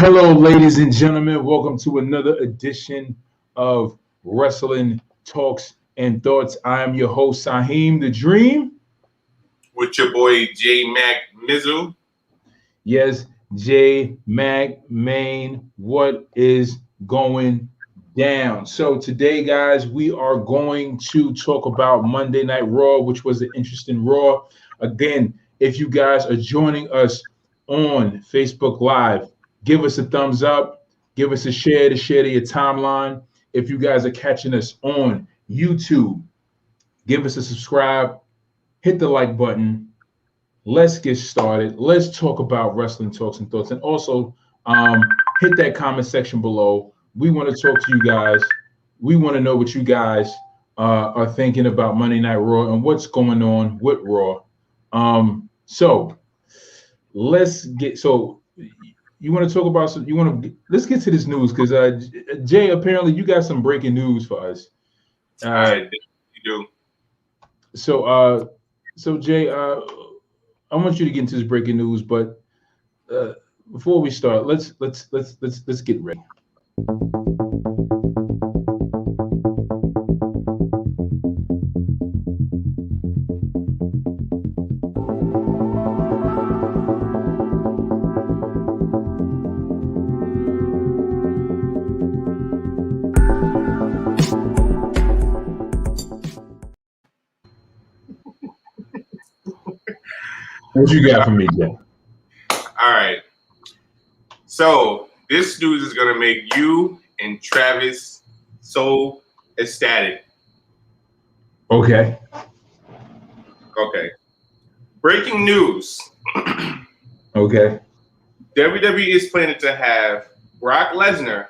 Hello, ladies and gentlemen. Welcome to another edition of Wrestling Talks and Thoughts. I am your host, Saheem the Dream. With your boy J Mac Mizzle. Yes, J Mac Main. What is going down? So today, guys, we are going to talk about Monday Night Raw, which was an interesting Raw. Again, if you guys are joining us on Facebook Live, give us a thumbs up, give us a share to your timeline. If you guys are catching us on YouTube, give us a subscribe, hit the like button. Let's get started. Let's talk about wrestling talks and thoughts, and also hit that comment section below. We want to talk to you guys. We want to know what you guys are thinking about Monday Night Raw and what's going on with Raw. So let's get you want to talk about let's get to this news because Jay, apparently you got some breaking news for us. You do. So Jay, I want you to get into this breaking news, but before we start, let's get ready. What you got for me, Jay? All right. So this news is gonna make you and Travis so ecstatic. Okay. Breaking news. Okay. WWE is planning to have Brock Lesnar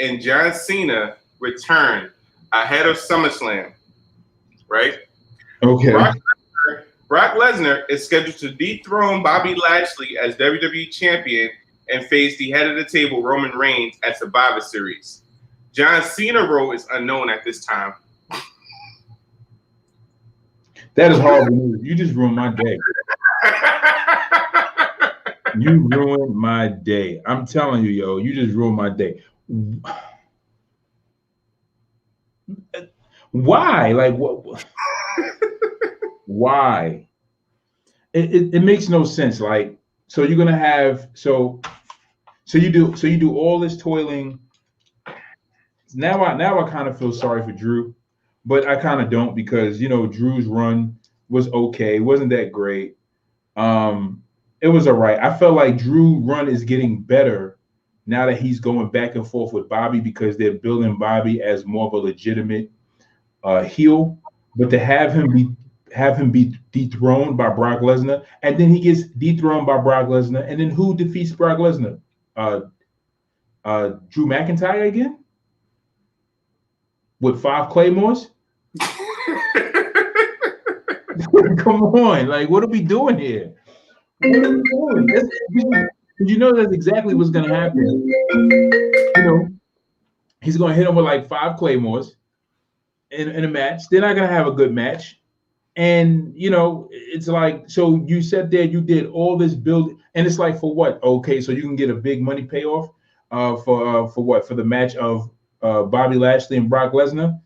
and John Cena return ahead of SummerSlam. Right? Okay. Brock Lesnar is scheduled to dethrone Bobby Lashley as WWE Champion and face the head of the table Roman Reigns at Survivor Series. John Cena role is unknown at this time. That is horrible news. You just ruined my day. You ruined my day. I'm telling you, yo, you just ruined my day. Why? Like what? Why? It makes no sense. Like, so you're gonna have so you do all this toiling. Now I kind of feel sorry for Drew, but I kind of don't because Drew's run was okay. It wasn't that great. It was all right. I felt like Drew run is getting better now that he's going back and forth with Bobby because they're building Bobby as more of a legitimate heel. But to have him be dethroned by Brock Lesnar, and then he gets dethroned by Brock Lesnar, and then who defeats Brock Lesnar? Drew McIntyre again? With 5 claymores? Come on, like what are we doing here? What are we doing? You know that's exactly what's gonna happen. He's gonna hit him with like 5 claymores in a match. They're not gonna have a good match. And it's like, so you sat there, you did all this build, and it's like for what? Okay, so you can get a big money payoff for what? For the match of Bobby Lashley and Brock Lesnar.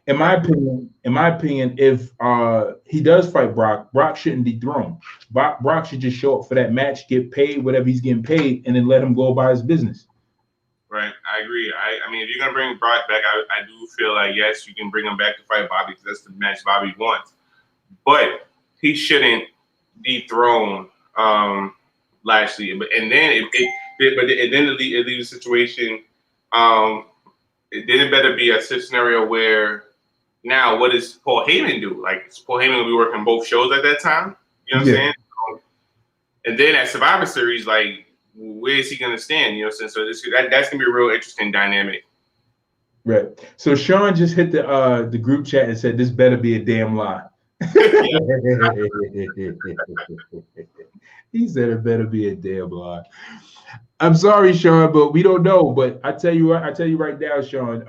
In my opinion, if he does fight Brock shouldn't dethrone. Brock should just show up for that match, get paid whatever he's getting paid, and then let him go about his business. Right, I agree. I mean, if you're gonna bring Brock back, I do feel like yes, you can bring him back to fight Bobby because that's the match Bobby wants. But he shouldn't dethrone Lashley. And then it leaves a situation. Then it better be a scenario where now what does Paul Heyman do? Like, is Paul Heyman gonna be working both shows at that time? You know what I'm saying? And then at Survivor Series, like, where is he going to stand? So that's going to be a real interesting dynamic. Right. So Sean just hit the group chat and said, "This better be a damn lie." He said it better be a damn lie. I'm sorry, Sean, but we don't know. But I tell you right now, Sean.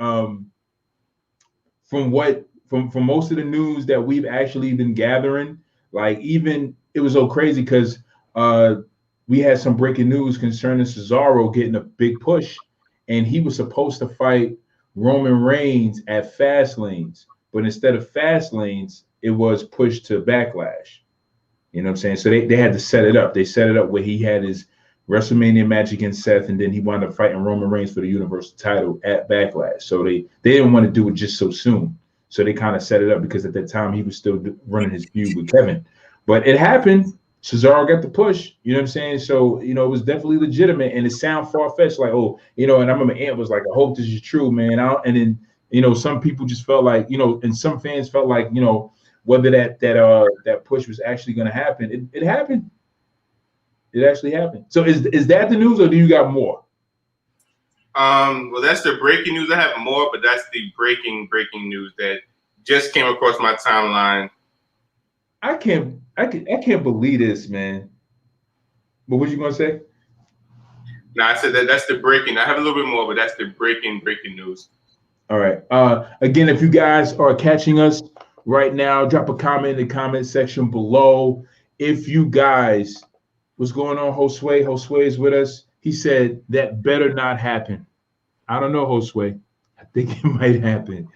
From most of the news that we've actually been gathering, like even it was so crazy because we had some breaking news concerning Cesaro getting a big push, and he was supposed to fight Roman Reigns at Fastlanes, but instead of Fastlanes, it was pushed to Backlash. You know what I'm saying? So they had to set it up. They set it up where he had his WrestleMania match against Seth, and then he wound up fighting Roman Reigns for the Universal title at Backlash. So they didn't want to do it just so soon. So they kind of set it up because at that time he was still running his feud with Kevin. But it happened. Cesaro got the push. You know what I'm saying? So, you know, it was definitely legitimate, and it sound far-fetched like, oh, you know, and I remember Ant was like, I hope this is true, man. And then, you know, some people just felt like, you know, and some fans felt like, you know, whether that push was actually going to happen. It happened. It actually happened. So is that the news, or do you got more? Well, that's the breaking news. I have more, but that's the breaking news that just came across my timeline. I can't believe this, man. But what you gonna say? No, I said that's the breaking. I have a little bit more, but that's the breaking news. All right. Again, if you guys are catching us right now, drop a comment in the comment section below. If you guys, what's going on, Josue? Josue is with us. He said that better not happen. I don't know, Josue. I think it might happen.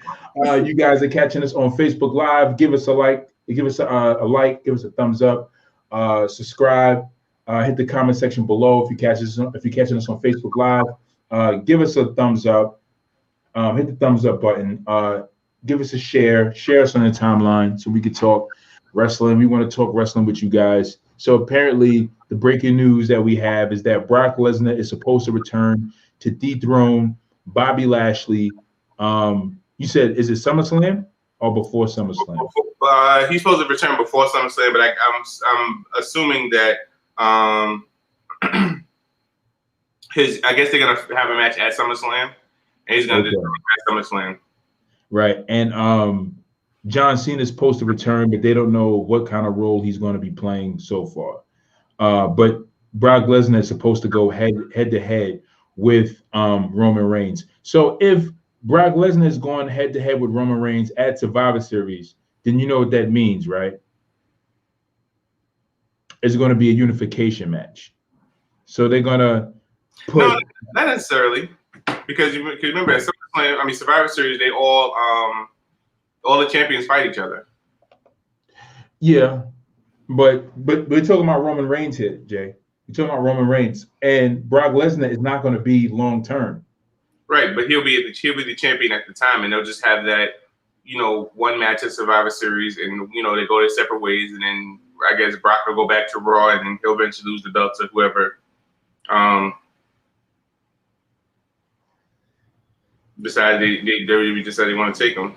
You guys are catching us on Facebook Live. Give us a like. Give us a like. Give us a thumbs up. Subscribe. Hit the comment section below if you're catching us on Facebook Live. Give us a thumbs up. Hit the thumbs up button. Give us a share. Share us on the timeline so we can talk wrestling. We want to talk wrestling with you guys. So apparently, the breaking news that we have is that Brock Lesnar is supposed to return to dethrone Bobby Lashley. You said, is it SummerSlam or before SummerSlam? He's supposed to return before SummerSlam, but I'm assuming that I guess they're gonna have a match at SummerSlam, and he's gonna do it at SummerSlam. Right, and John Cena is supposed to return, but they don't know what kind of role he's going to be playing so far. But Brock Lesnar is supposed to go head to head with Roman Reigns. So if Brock Lesnar is going head to head with Roman Reigns at Survivor Series, then you know what that means, right? It's going to be a unification match. So they're going to put... No, not necessarily. Because you remember at SummerSlam, Survivor Series, they all the champions fight each other. Yeah, but we're talking about Roman Reigns here, Jay. We're talking about Roman Reigns, and Brock Lesnar is not going to be long term. Right, but he'll be the champion at the time, and they'll just have that, you know, one match at Survivor Series, and you know they go their separate ways, and then I guess Brock will go back to Raw, and then he'll eventually lose the belt to whoever. Besides, they WWE decided they want to take them.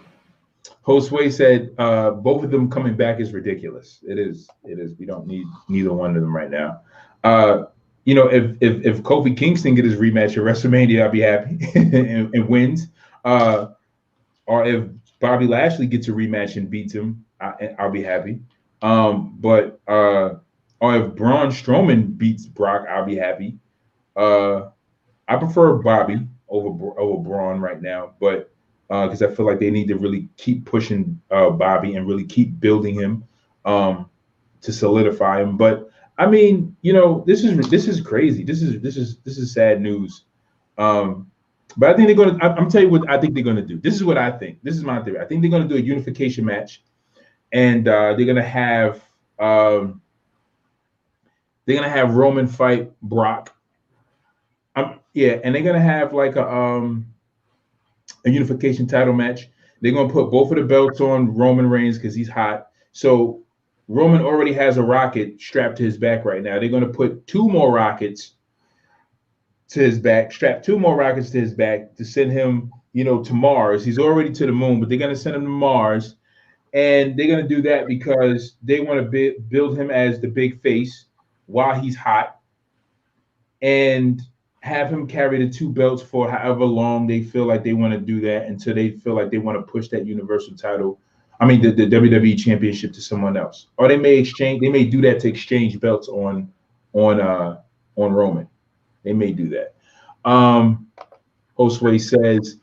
Josue said both of them coming back is ridiculous. It is. We don't need neither one of them right now. You know, if Kofi Kingston get his rematch at WrestleMania, I'll be happy and wins. Or if Bobby Lashley gets a rematch and beats him, I'll be happy. Or if Braun Strowman beats Brock, I'll be happy. I prefer Bobby over Braun right now, but because I feel like they need to really keep pushing Bobby and really keep building him to solidify him. But I mean, you know, this is crazy. This is sad news. But I think they're going to. I'm telling you what I think they're going to do. This is what I think. This is my theory. I think they're going to do a unification match, and they're going to have Roman fight Brock. Yeah, and they're going to have like a unification title match. They're going to put both of the belts on Roman Reigns because he's hot. So Roman already has a rocket strapped to his back right now. They're going to put two more rockets to his back, strap two more rockets to his back to send him, you know, to Mars. He's already to the moon, but they're going to send him to Mars. And they're going to do that because they want to build him as the big face while he's hot and have him carry the two belts for however long they feel like they want to do that until they feel like they want to push that universal title. I mean, the WWE championship to someone else, or they may do that to exchange belts on Roman. They may do that. Josue says,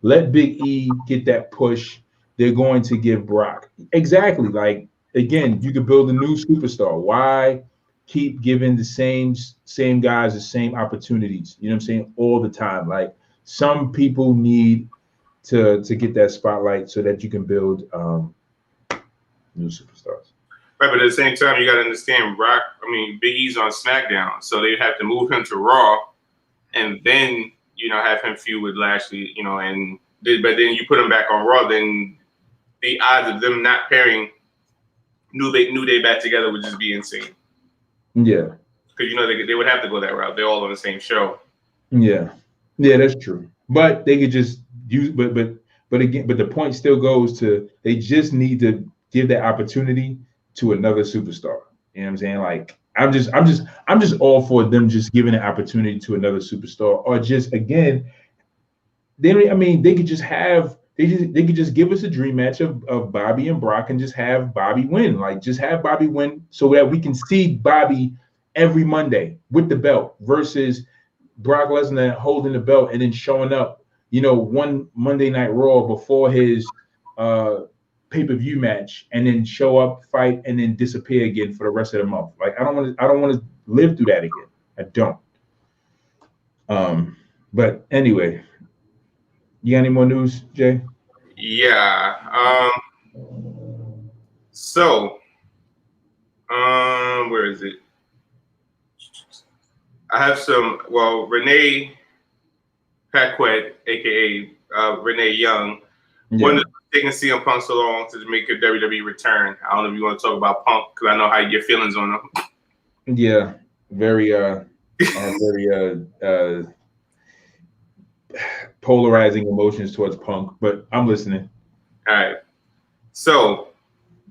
let Big E get that push. They're going to give Brock. Exactly. Like, again, you could build a new superstar. Why keep giving the same guys the same opportunities. You know what I'm saying? All the time. Like some people need to get that spotlight so that you can build new superstars. Right, but at the same time, you got to understand, Big E's on SmackDown, so they have to move him to Raw, and then have him feud with Lashley, but then you put him back on Raw, then the odds of them not pairing New Day back together would just be insane. Yeah, because they would have to go that route. They're all on the same show. Yeah, that's true. But they could just use, but the point still goes to they just need to give that opportunity to another superstar. You know what I'm saying? Like I'm just all for them just giving an opportunity to another superstar, or just again, they could just have they could just give us a dream match of Bobby and Brock and just have Bobby win. Like just have Bobby win so that we can see Bobby every Monday with the belt versus Brock Lesnar holding the belt and then showing up, one Monday Night Raw before his pay-per-view match, and then show up, fight, and then disappear again for the rest of the month. Like I don't want to live through that again. I don't. But anyway, you got any more news, Jay? Yeah. So, where is it? I have some. Well, Renee Paquette, aka Renee Young, wanted to taking CM Punk so long to make a WWE return. I don't know if you want to talk about Punk because I know how your feelings on him. Yeah, very very polarizing emotions towards Punk, but I'm listening. All right. So,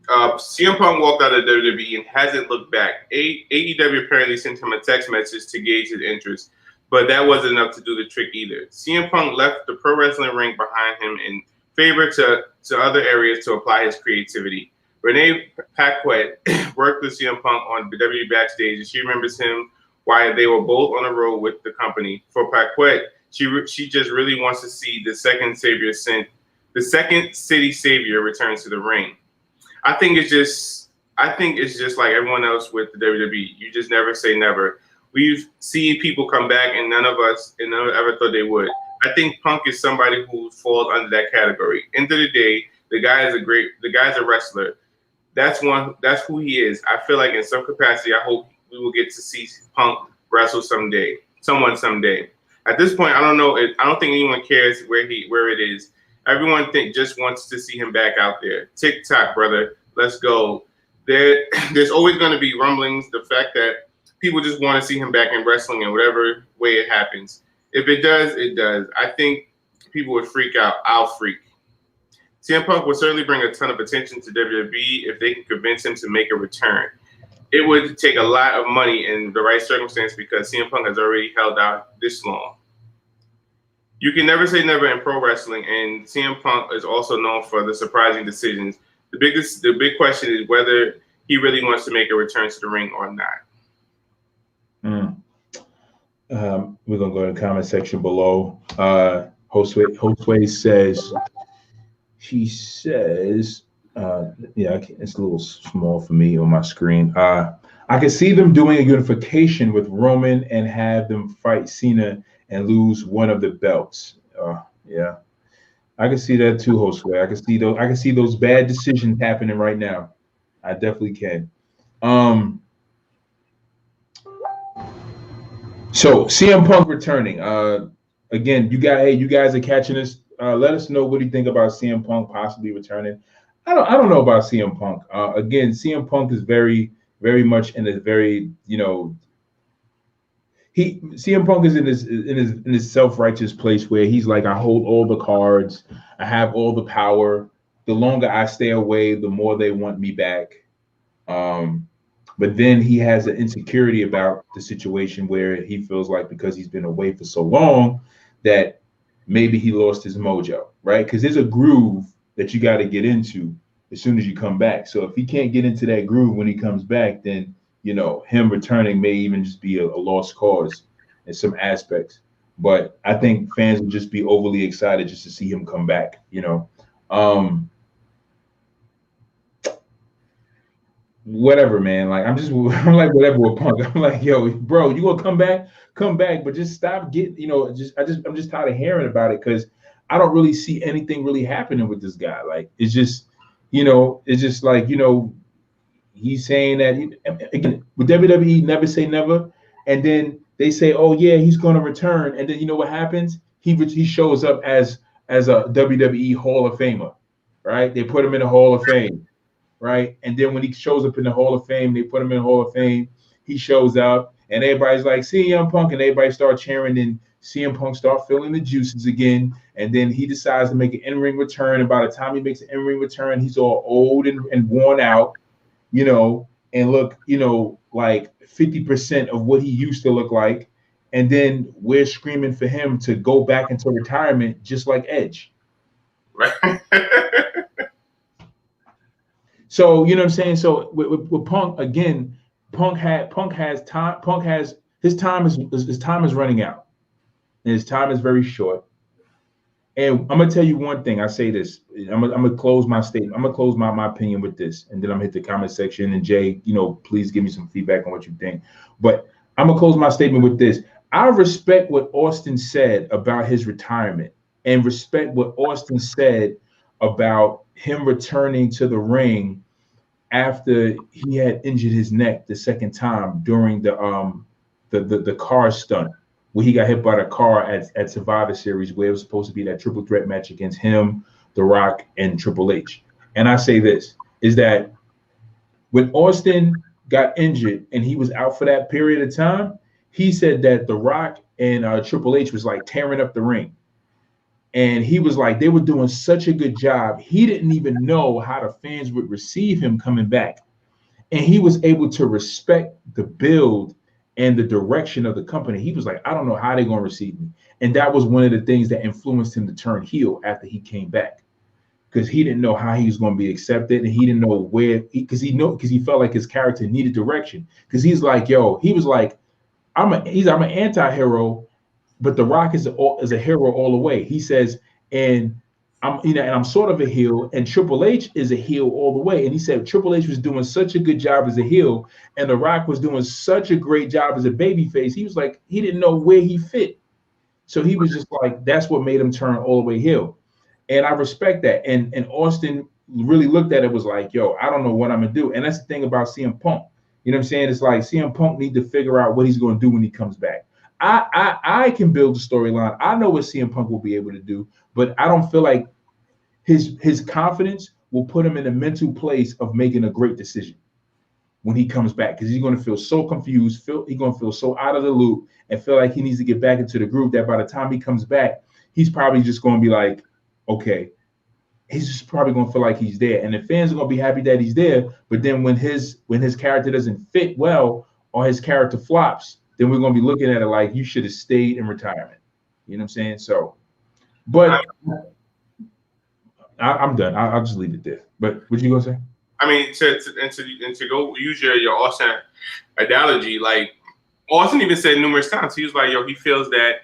CM Punk walked out of WWE and hasn't looked back. AEW apparently sent him a text message to gauge his interest, but that wasn't enough to do the trick either. CM Punk left the pro wrestling ring behind him in favor to other areas to apply his creativity. Renee Paquette worked with CM Punk on the WWE backstage, and she remembers him while they were both on the road with the company. For Paquette, she just really wants to see the second city savior return to the ring. I think it's just like everyone else with the WWE. You just never say never. We've seen people come back, and none of us ever thought they would. I think Punk is somebody who falls under that category. End of the day, the guy's a wrestler. That's who he is. I feel like in some capacity, I hope we will get to see Punk wrestle someday. At this point, I don't know. I don't think anyone cares where it is. Everyone just wants to see him back out there. TikTok, brother. Let's go. There's always going to be rumblings. The fact that people just want to see him back in wrestling in whatever way it happens. If it does, it does. I think people would freak out. I'll freak. CM Punk would certainly bring a ton of attention to WWE if they can convince him to make a return. It would take a lot of money in the right circumstance because CM Punk has already held out this long. You can never say never in pro wrestling, and CM Punk is also known for the surprising decisions. The big question is whether he really wants to make a return to the ring or not. We're gonna go to the comment section below. Josue says, it's a little small for me on my screen. I can see them doing a unification with Roman and have them fight Cena and lose one of the belts. Yeah, I can see that too, Josue. I can see those bad decisions happening right now. I definitely can. So CM Punk returning. Again, you guys are catching us. Let us know what do you think about CM Punk possibly returning. I don't know about CM Punk. Again, CM Punk is very, very much in a very, CM Punk is in his self-righteous place where he's like, I hold all the cards, I have all the power. The longer I stay away, the more they want me back. But then he has an insecurity about the situation where he feels like because he's been away for so long that maybe he lost his mojo, right? Because there's a groove that you got to get into as soon as you come back. So if he can't get into that groove when he comes back, then him returning may even just be a lost cause in some aspects. But I think fans would just be overly excited just to see him come back. whatever, man. Like I'm like whatever with Punk. I'm like, yo, bro, you gonna come back, but just stop getting, I'm just tired of hearing about it because I don't really see anything really happening with this guy. Like it's just like he's saying that again with WWE, never say never, and then they say, oh yeah, he's gonna return, and then you know what happens? He shows up as a WWE Hall of Famer, right? They put him in the Hall of Fame, right? And then when he shows up in the Hall of Fame, they put him in the Hall of Fame. He shows up, and everybody's like, CM Punk, and everybody start cheering, and CM Punk start feeling the juices again. And then he decides to make an in-ring return. And by the time he makes an in-ring return, he's all old and worn out, and look, like 50% of what he used to look like. And then we're screaming for him to go back into retirement, just like Edge. Right. So you know what I'm saying. So with Punk again, Punk has time. Punk has his time is running out, and his time is very short. And I'm gonna tell you one thing. I say this. I'm gonna close my statement. I'm gonna close my opinion with this, and then I'm gonna hit the comment section. And Jay, please give me some feedback on what you think. But I'm gonna close my statement with this. I respect what Austin said about his retirement, and respect what Austin said about him returning to the ring after he had injured his neck the second time during the car stunt where he got hit by the car at Survivor Series, where it was supposed to be that triple threat match against him, The Rock, and Triple H. And I say this is that when Austin got injured and he was out for that period of time, he said that The Rock and Triple H was like tearing up the ring. And he was like, they were doing such a good job. He didn't even know how the fans would receive him coming back. And he was able to respect the build and the direction of the company. He was like, I don't know how they're going to receive me. And that was one of the things that influenced him to turn heel after he came back. Because he didn't know how he was going to be accepted, and he didn't know where, because he felt like his character needed direction. Because he's like, he was like, I'm an anti-hero, but The Rock is a hero all the way. He says, and I'm sort of a heel, and Triple H is a heel all the way. And he said Triple H was doing such a good job as a heel, and The Rock was doing such a great job as a babyface. He was like, he didn't know where he fit. So he was just like, that's what made him turn all the way heel. And I respect that. And Austin really looked at it, was like, I don't know what I'm gonna do. And that's the thing about CM Punk. You know what I'm saying? It's like CM Punk need to figure out what he's going to do when he comes back. I can build a storyline. I know what CM Punk will be able to do, but I don't feel like his confidence will put him in a mental place of making a great decision when he comes back, because he's going to feel so confused, he's going to feel so out of the loop, and feel like he needs to get back into the groove that by the time he comes back, he's probably just going to be like, okay. He's just probably going to feel like he's there, and the fans are going to be happy that he's there. But then when his character doesn't fit well, or his character flops, then we're going to be looking at it like, you should have stayed in retirement. You know what I'm saying? So, but I'm done. I'll just leave it there. But what you gonna say? I mean, to go use your Austin analogy, like Austin even said numerous times, he was like, he feels that,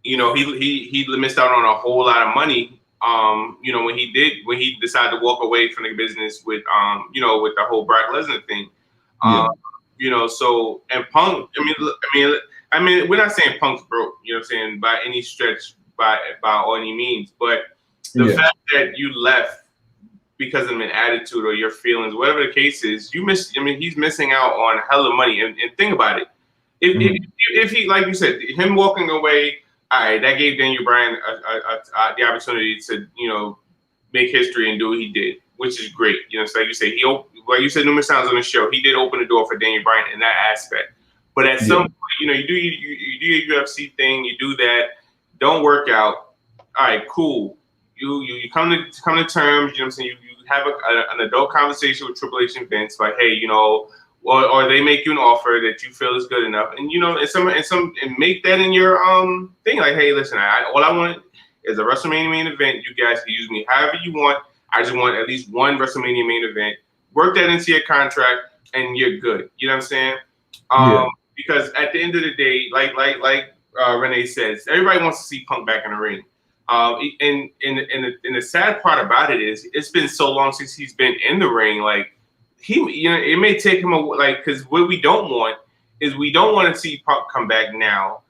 he missed out on a whole lot of money. When he decided to walk away from the business with with the whole Brock Lesnar thing. So, and Punk, I mean, we're not saying Punk's broke, you know what I'm saying, by any stretch, by all any means, but the fact that you left because of an attitude or your feelings, whatever the case is, he's missing out on hella money. And think about it. If he, like you said, him walking away, all right, that gave Daniel Bryan the opportunity to, make history and do what he did, which is great. So like you say, like you said numerous times on the show, he did open the door for Daniel Bryan in that aspect. But at some point, you do your UFC thing, you do that, don't work out. All right, cool. You come to terms. You know what I'm saying? You have an adult conversation with Triple H and Vince, like, hey, or they make you an offer that you feel is good enough, and and make that in your thing. Like, hey, listen, all I want is a WrestleMania main event. You guys can use me however you want. I just want at least one WrestleMania main event. Work that into your contract, and you're good. You know what I'm saying? Because at the end of the day, like Renee says, everybody wants to see Punk back in the ring. And the sad part about it is, it's been so long since he's been in the ring. Like, it may take him because what we don't want is we don't want to see Punk come back now,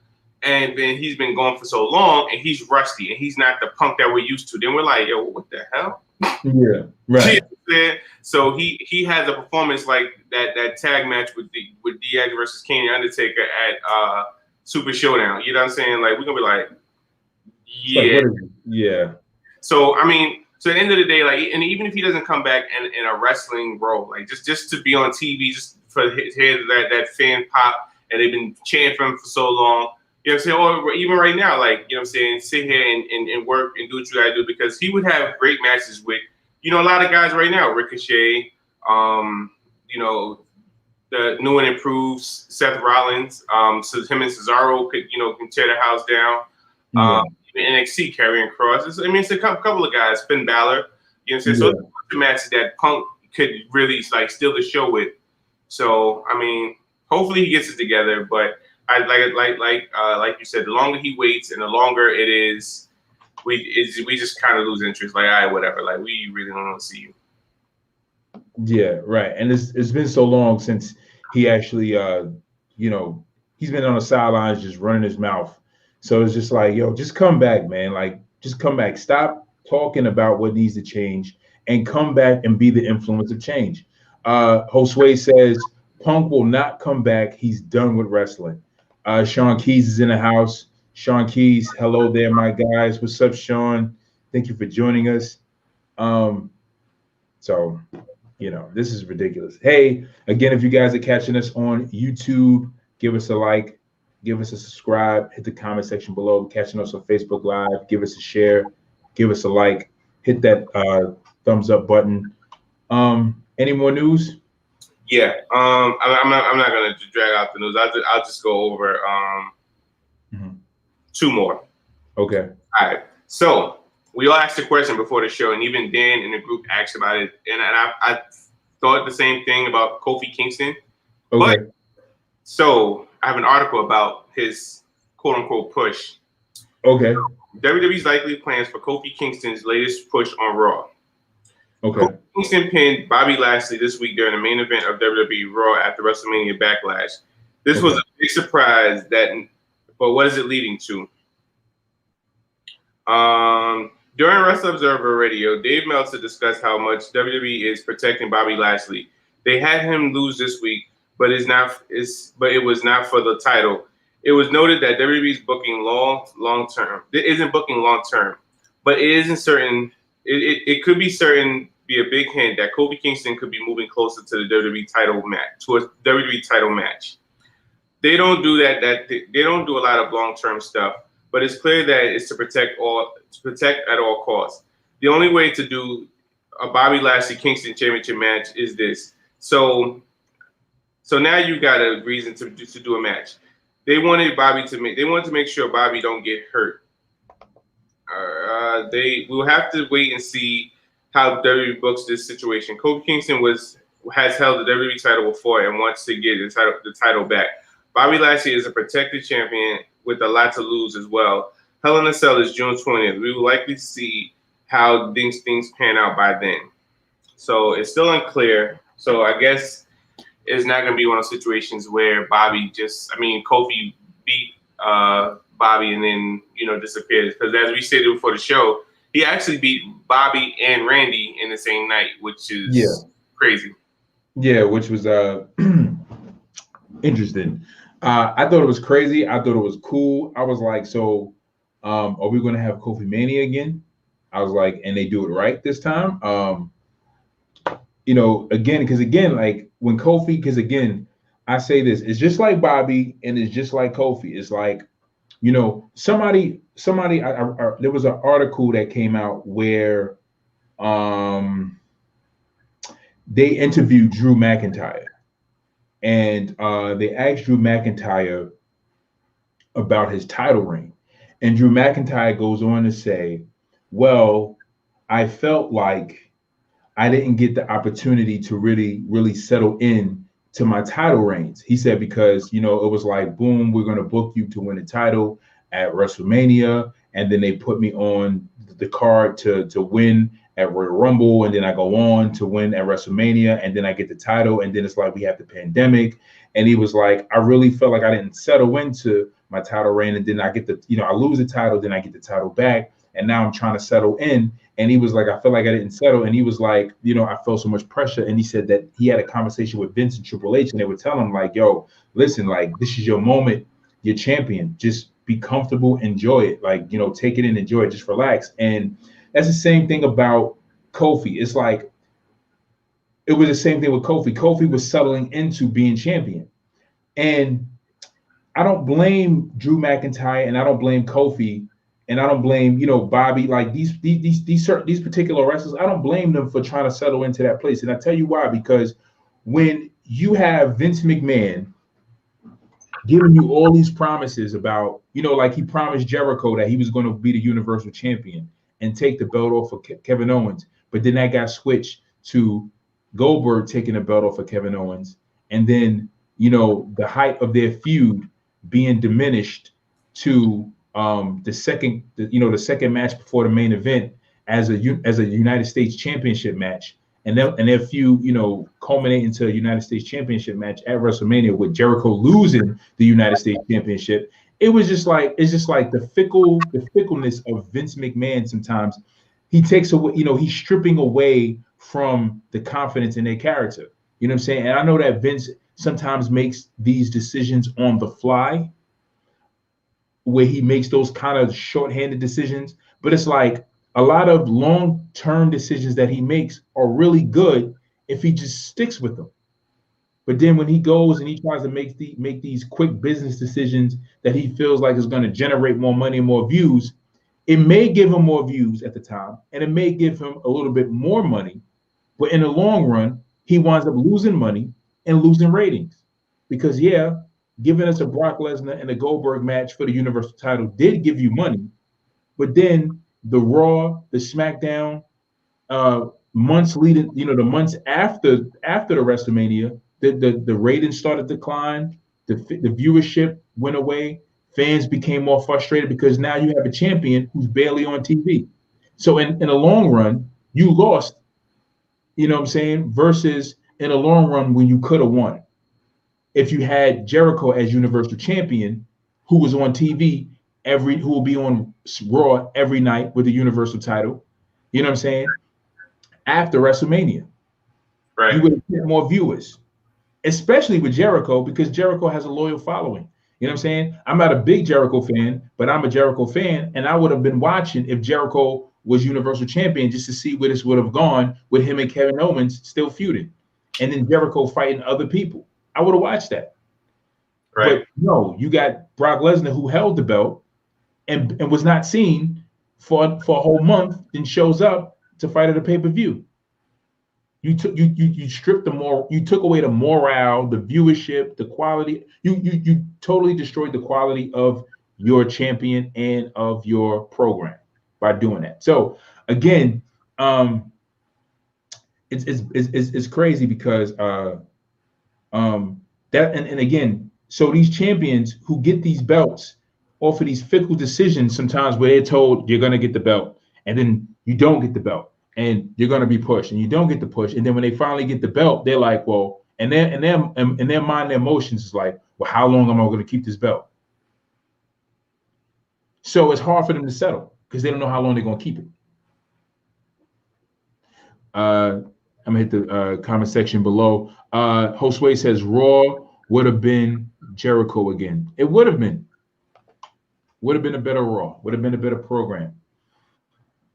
and then he's been gone for so long and he's rusty and he's not the Punk that we're used to. Then we're like, yo, what the hell? Yeah, right. So he has a performance like that tag match with Diaz versus Kane and Undertaker at Super Showdown. You know what I'm saying? Like we're gonna be like, yeah, yeah. So I mean, so at the end of the day, like, and even if he doesn't come back in a wrestling role, like just to be on TV, just for his that fan pop, and they've been chanting for him for so long. You know what I'm saying? Or even right now, like, you know what I'm saying, sit here and work and do what you gotta do, because he would have great matches with, a lot of guys right now, Ricochet, the new and improved Seth Rollins, so him and Cesaro could, can tear the house down. NXT carrying Cross. It's a couple of guys, Finn Balor, you know what I'm saying? So it's a matches that Punk could really like steal the show with. So I mean, hopefully he gets it together, but I like you said, the longer he waits and the longer it is, we just kind of lose interest. Like, all right, whatever. Like, we really don't want to see you. Yeah, right. And it's been so long since he actually, he's been on the sidelines just running his mouth. So it's just like, yo, just come back, man. Like, just come back. Stop talking about what needs to change and come back and be the influence of change. Josue says Punk will not come back. He's done with wrestling. Sean Keys is in the house. Sean Keys, hello there, my guys. What's up, Sean? Thank you for joining us. So, this is ridiculous. Hey, again, if you guys are catching us on YouTube, give us a like, give us a subscribe, hit the comment section below. Catching us on Facebook Live, give us a share, give us a like, hit that thumbs up button. Any more news? Yeah, I'm not gonna drag out the news. I'll just go over two more. Okay. All right. So we all asked a question before the show, and even Dan in the group asked about it, and I thought the same thing about Kofi Kingston. Okay. But, so I have an article about his quote unquote push. Okay. WWE's likely plans for Kofi Kingston's latest push on Raw. Okay. Kofi Kingston pinned Bobby Lashley this week during the main event of WWE Raw after WrestleMania Backlash. This was a big surprise, but what is it leading to? During Wrestle Observer Radio, Dave Meltzer discussed how much WWE is protecting Bobby Lashley. They had him lose this week, but it was not for the title. It was noted that WWE is booking long term. It isn't booking long term, but it isn't certain. It could be a big hint that Kofi Kingston could be moving closer to the WWE title match. They don't do that. They don't do a lot of long term stuff. But it's clear that it's to protect at all costs. The only way to do a Bobby Lashley Kingston championship match is this. So now you got a reason to do a match. They wanted to make sure Bobby don't get hurt. We'll have to wait and see how WWE books this situation. Kofi Kingston has held the WWE title before and wants to get the title back. Bobby Lashley is a protected champion with a lot to lose as well. Hell in a Cell is June 20th. We will likely see how things pan out by then. So it's still unclear. So I guess it's not going to be one of those situations where Kofi beat Bobby and then, disappears. Because as we stated before the show, he actually beat Bobby and Randy in the same night, which is crazy. Yeah, which was interesting. I thought it was crazy. I thought it was cool. I was like, so are we going to have Kofi Mania again? I was like, and they do it right this time. Again, like when Kofi, because again, I say this, it's just like Bobby and it's just like Kofi. It's like, somebody, there was an article that came out where they interviewed Drew McIntyre. And they asked Drew McIntyre about his title reign. And Drew McIntyre goes on to say, well, I felt like I didn't get the opportunity to really, really settle in to my title reigns. He said, because, it was like, boom, we're going to book you to win the title at WrestleMania. And then they put me on the card to win at Royal Rumble, and then I go on to win at WrestleMania, and then I get the title, and then it's like we have the pandemic, and he was like, I really felt like I didn't settle into my title reign, and then I get I lose the title, then I get the title back, and now I'm trying to settle in. And he was like, I feel like I didn't settle, and he was like, I felt so much pressure, and he said that he had a conversation with Vince and Triple H, and they would tell him like, yo, listen, like this is your moment, you're champion, just be comfortable, enjoy it, like take it in, enjoy it, just relax. And that's the same thing about Kofi. It's like it was the same thing with Kofi. Kofi was settling into being champion. And I don't blame Drew McIntyre, and I don't blame Kofi, and I don't blame, Bobby, like these particular wrestlers. I don't blame them for trying to settle into that place. And I tell you why, because when you have Vince McMahon giving you all these promises about, like he promised Jericho that he was going to be the Universal Champion and take the belt off of Kevin Owens, but then that got switched to Goldberg taking the belt off of Kevin Owens, and then the height of their feud being diminished to the second match before the main event as a United States Championship match, and their feud culminate into a United States Championship match at WrestleMania with Jericho losing the United States Championship. It's just like the fickleness of Vince McMahon. Sometimes he takes away, he's stripping away from the confidence in their character. You know what I'm saying? And I know that Vince sometimes makes these decisions on the fly, where he makes those kind of shorthanded decisions, but it's like a lot of long-term decisions that he makes are really good if he just sticks with them. But then when he goes and he tries to make these quick business decisions that he feels like is going to generate more money and more views, it may give him more views at the time, and it may give him a little bit more money, but in the long run, he winds up losing money and losing ratings. Because giving us a Brock Lesnar and a Goldberg match for the Universal title did give you money, but then the Raw, the SmackDown, months leading, the months after the WrestleMania, the ratings started to decline, the viewership went away, fans became more frustrated because now you have a champion who's barely on TV. So in the long run, you lost, you know what I'm saying, versus in the long run when you could have won. If you had Jericho as Universal Champion, who was on TV who will be on Raw every night with the Universal title, you know what I'm saying? After WrestleMania, right, you would have get more viewers, especially with Jericho, because Jericho has a loyal following. You know what I'm saying? I'm not a big Jericho fan, but I'm a Jericho fan, and I would have been watching if Jericho was Universal Champion just to see where this would have gone with him and Kevin Owens still feuding, and then Jericho fighting other people. I would have watched that. Right. But no, you got Brock Lesnar, who held the belt and was not seen for a whole month, then shows up to fight at a pay-per-view. You stripped you took away the morale, the viewership, the quality. You totally destroyed the quality of your champion and of your program by doing that. So again, it's crazy because and again, so these champions who get these belts off of these fickle decisions sometimes where they're told you're going to get the belt and then you don't get the belt and you're going to be pushed and you don't get the push. And then when they finally get the belt, they're like, well, and in their mind, their emotions is like, well, how long am I going to keep this belt? So it's hard for them to settle because they don't know how long they're going to keep it. I'm gonna hit the comment section below. Josue says Raw would have been Jericho again. It would have been. Would have been a better Raw. Would have been a better program.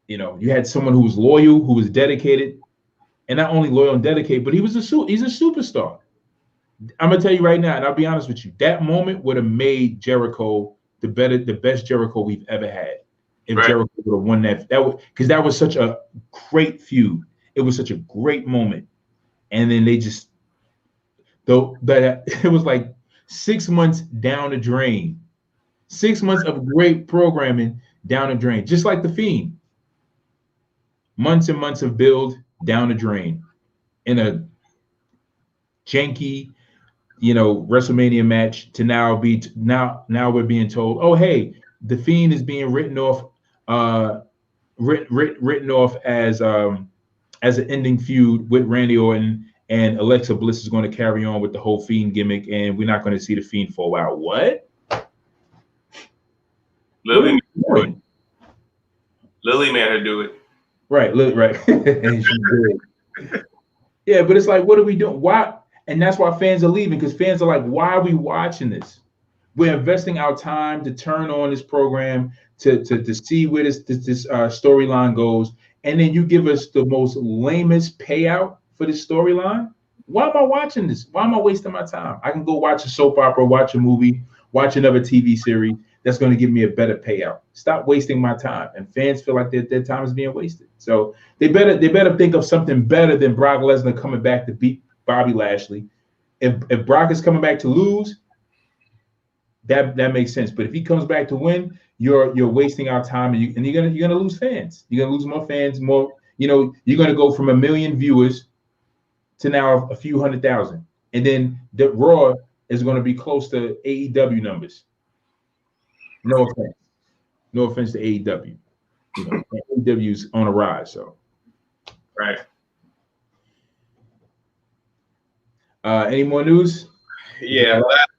You had someone who was loyal, who was dedicated, and not only loyal and dedicated, but he's a superstar. I'm gonna tell you right now, and I'll be honest with you, that moment would have made Jericho the best Jericho we've ever had. If Jericho would have won because that was such a great feud. It was such a great moment. And then they just, it was like 6 months down the drain. 6 months of great programming down the drain, just like The Fiend. Months and months of build down the drain in a janky, WrestleMania match to now we're being told, oh, hey, The Fiend is being written off written off as an ending feud with Randy Orton, and Alexa Bliss is going to carry on with the whole Fiend gimmick, and we're not going to see the Fiend for a while. What? Lily made her do it. Right, right. And she did. Yeah, but it's like, what are we doing? Why? And that's why fans are leaving, because fans are like, why are we watching this? We're investing our time to turn on this program to see where this storyline goes, and then you give us the most lamest payout for this storyline. Why am I watching this? Why am I wasting my time? I can go watch a soap opera, watch a movie, watch another TV series that's going to give me a better payout. Stop wasting my time. And fans feel like their time is being wasted. So they better think of something better than Brock Lesnar coming back to beat Bobby Lashley. If Brock is coming back to lose, that makes sense. But if he comes back to win, you're wasting our time, and you're gonna lose fans. You're gonna lose more fans. More, you're gonna go from 1 million viewers to now a few 100,000, and then the Raw is going to be close to AEW numbers. No offense to AEW. AEW's on a rise, so. Right. Any more news? Yeah, last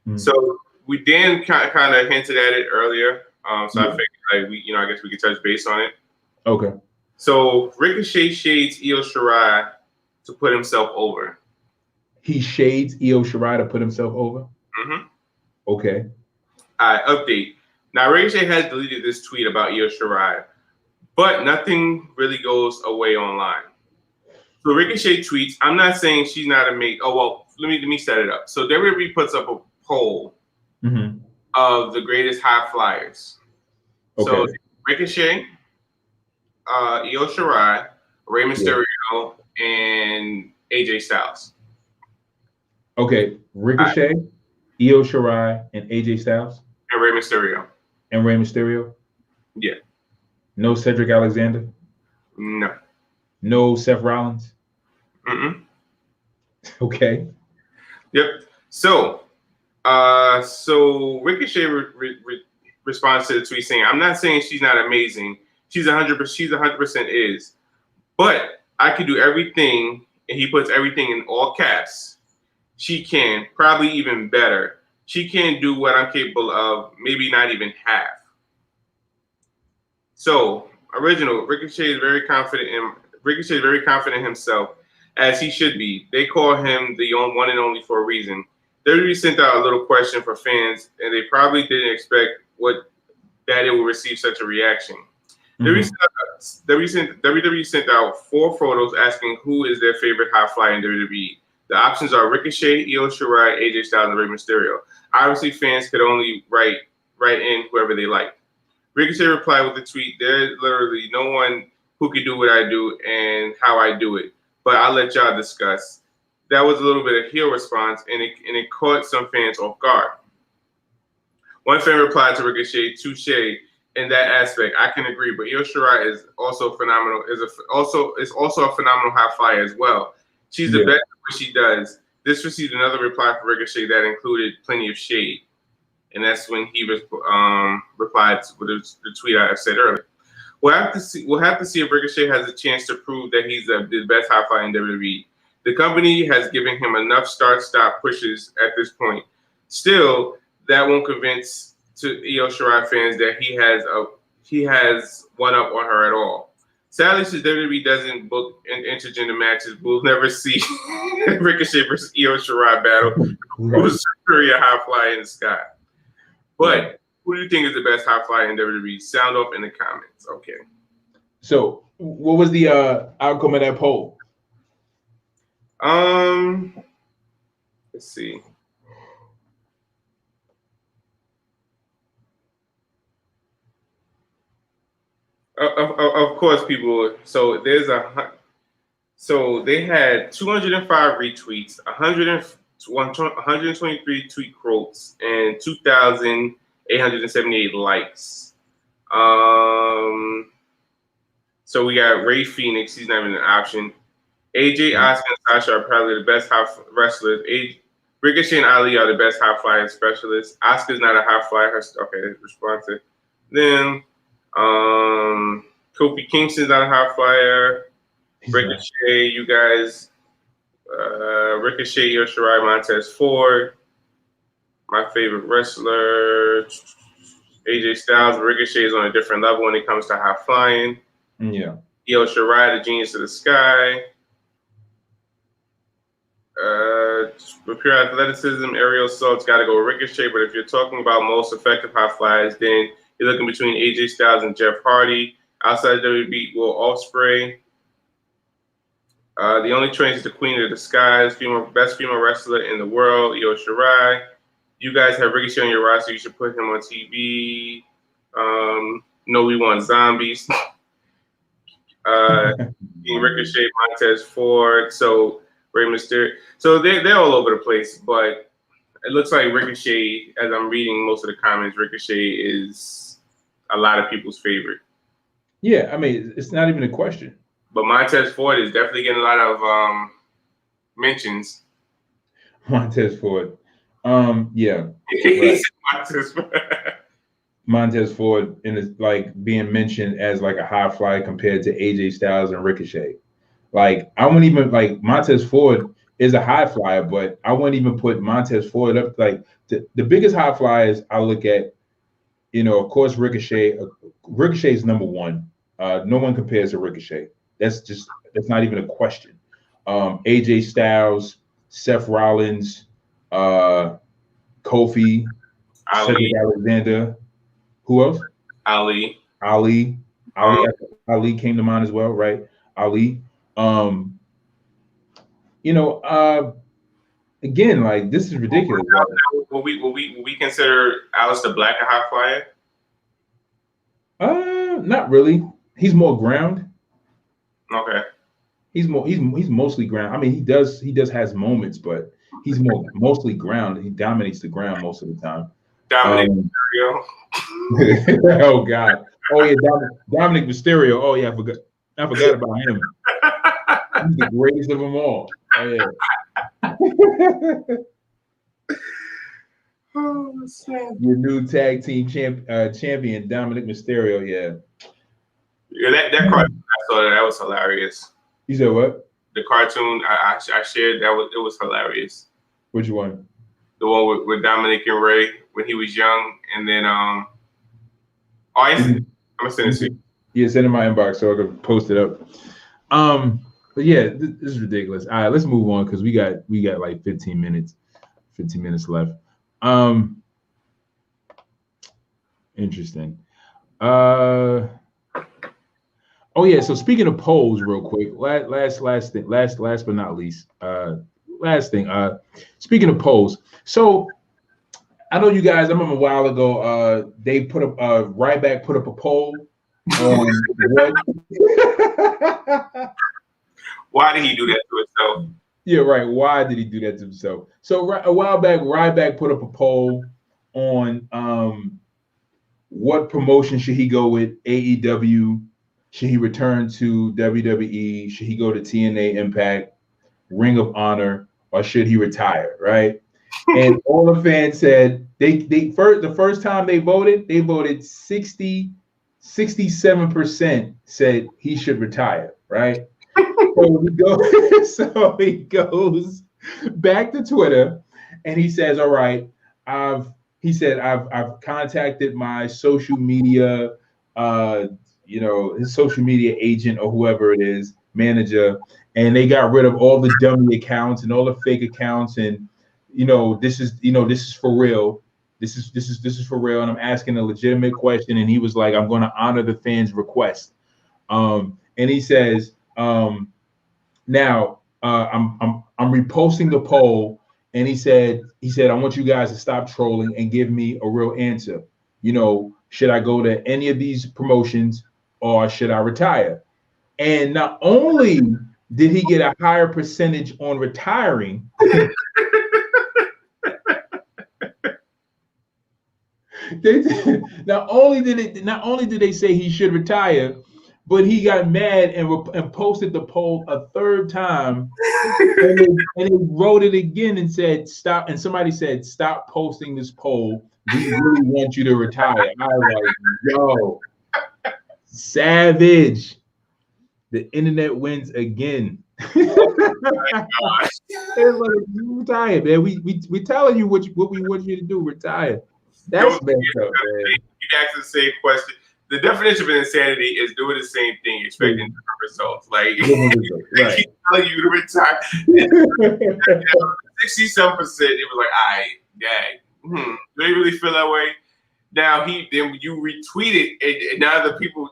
one. So we Dan kind of hinted at it earlier. I figured I guess we could touch base on it. Okay. So Ricochet shades Io Shirai to put himself over. He shades Io Shirai to put himself over? Mm-hmm. Okay. All right, update. Now, Ricochet has deleted this tweet about Io Shirai, but nothing really goes away online. So Ricochet tweets, I'm not saying she's not amazing. Oh, well, let me set it up. So WWE puts up a poll of the greatest high flyers. Okay. So Ricochet, Io Shirai, Rey Mysterio, and AJ Styles. Okay, Ricochet, Io Shirai, and AJ Styles? And Rey Mysterio. And Rey Mysterio? Yeah. No Cedric Alexander? No. No Seth Rollins? Mm-mm. Okay. Yep. So Ricochet responds to the tweet saying, I'm not saying she's not amazing. She's 100% is. But I can do everything, and he puts everything in all caps. She can, probably even better. She can do what I'm capable of, maybe not even half. So, Ricochet is very confident in himself, as he should be. They call him the one and only for a reason. WWE sent out a little question for fans, and they probably didn't expect that it would receive such a reaction. WWE sent out 4 photos asking who is their favorite high flyer in WWE. The options are Ricochet, Io Shirai, AJ Styles, and Rey Mysterio. Obviously, fans could only write in whoever they like. Ricochet replied with a tweet, there's literally no one who can do what I do and how I do it, but I'll let y'all discuss. That was a little bit of heel response, and it caught some fans off guard. One fan replied to Ricochet, touche, in that aspect, I can agree, but Io Shirai is also phenomenal. Is also a phenomenal high flyer as well. She's the best at what she does. This received another reply from Ricochet that included plenty of shade, and that's when he replied with the tweet I said earlier. We'll have to see if Ricochet has a chance to prove that he's the best high flyer in WWE. The company has given him enough start-stop pushes at this point. Still, that won't convince to Io Shirai fans that he has one up on her at all. Sadly, since WWE doesn't book intergender matches, we'll never see Ricochet versus Io Shirai battle. Who's superior high flyer in the sky? But who do you think is the best high flyer in WWE? Sound off in the comments. Okay. So, what was the outcome of that poll? Let's see. Of course, people. So they had 205 retweets, 123 tweet quotes, and 2,878 likes. So we got Ray Phoenix. He's not even an option. AJ, Asuka, and Sasha are probably the best high wrestlers. Ricochet and Ali are the best high flying specialists. Asuka's not a high flyer. Okay, responsive. Then Kofi Kingston's not a high flyer. He's Ricochet, you guys. Ricochet, Io Shirai, Montez Ford. My favorite wrestler, AJ Styles. Ricochet is on a different level when it comes to high flying. Yeah. Io Shirai, the genius of the sky. With pure athleticism, aerial assault's got to go Ricochet. But if you're talking about most effective high flyers, then you're looking between AJ Styles and Jeff Hardy. Outside WWE, Will Ospreay. The only train is the Queen of the Skies, best female wrestler in the world, Io Shirai. You guys have Ricochet on your roster. You should put him on TV. No, we want zombies. Ricochet, Montez Ford. So Rey Mysterio. So they're all over the place, but it looks like Ricochet, as I'm reading most of the comments, Ricochet is a lot of people's favorite. Yeah, I mean, it's not even a question. But Montez Ford is definitely getting a lot of mentions. Montez Ford. Yeah. Right. Montez Ford and is like being mentioned as like a high flyer compared to AJ Styles and Ricochet. Like I wouldn't even like Montez Ford is a high flyer, but I wouldn't even put Montez Ford up. Like the biggest high flyers I look at, of course, Ricochet. Ricochet is number one. No one compares to Ricochet. That's not even a question. AJ Styles, Seth Rollins, Kofi, Cedric Alexander. Who else? Ali came to mind as well, right? Ali. Again, like this is ridiculous. Will we consider Aleister Black a high flyer? Not really. He's more ground. Okay. He's mostly ground. I mean, he does has moments, but he's mostly ground. He dominates the ground most of the time. Dominic Mysterio. Oh God. Oh yeah, Dominic Mysterio. Oh yeah, I forgot about him. He's the greatest of them all. Oh yeah. Oh, snap. Your new tag team champion, Dominic Mysterio. Yeah. Yeah, that cartoon I saw that was hilarious. You said what? The cartoon I shared it was hilarious. Which one? The one with Dominic and Ray when he was young, and then I'm gonna send it to you. Yeah, send it in my inbox so I can post it up. But yeah, this is ridiculous. All right, let's move on because we got like 15 minutes left. Interesting. Oh yeah, so speaking of polls, real quick, last but not least, last thing. Speaking of polls, so I know you guys. I remember a while ago, they put up Ryback put up a poll on what. Why did he do that to himself? Yeah, right. Why did he do that to himself? So a while back, Ryback put up a poll on what promotion should he go with? AEW. Should he return to WWE? Should he go to TNA Impact, Ring of Honor, or should he retire? Right? And all the fans said the first time they voted 67% said he should retire. Right? So he goes back to Twitter and he says, "All right, I've contacted my social media, his social media agent or whoever it is, manager, and they got rid of all the dummy accounts and all the fake accounts, and this is for real. This is for real, and I'm asking a legitimate question." And he was like, "I'm going to honor the fans' request." And he says, "Now I'm reposting the poll." And he said, "I want you guys to stop trolling and give me a real answer. Should I go to any of these promotions or should I retire?" And not only did he get a higher percentage on retiring, not only did they say he should retire, but he got mad and posted the poll a third time, and they wrote it again and said stop. And somebody said, "Stop posting this poll. We really want you to retire." I was like, "Yo, Savage. The internet wins again. It's like, you retire, man. We telling you what we want you to do. Retire. That's messed up, man. You ask the same question. The definition of insanity is doing the same thing, expecting different results. Like, right. keep telling you to retire. 67%, it was like, all right, dang. Do they really feel that way? Now then you retweeted, and now the people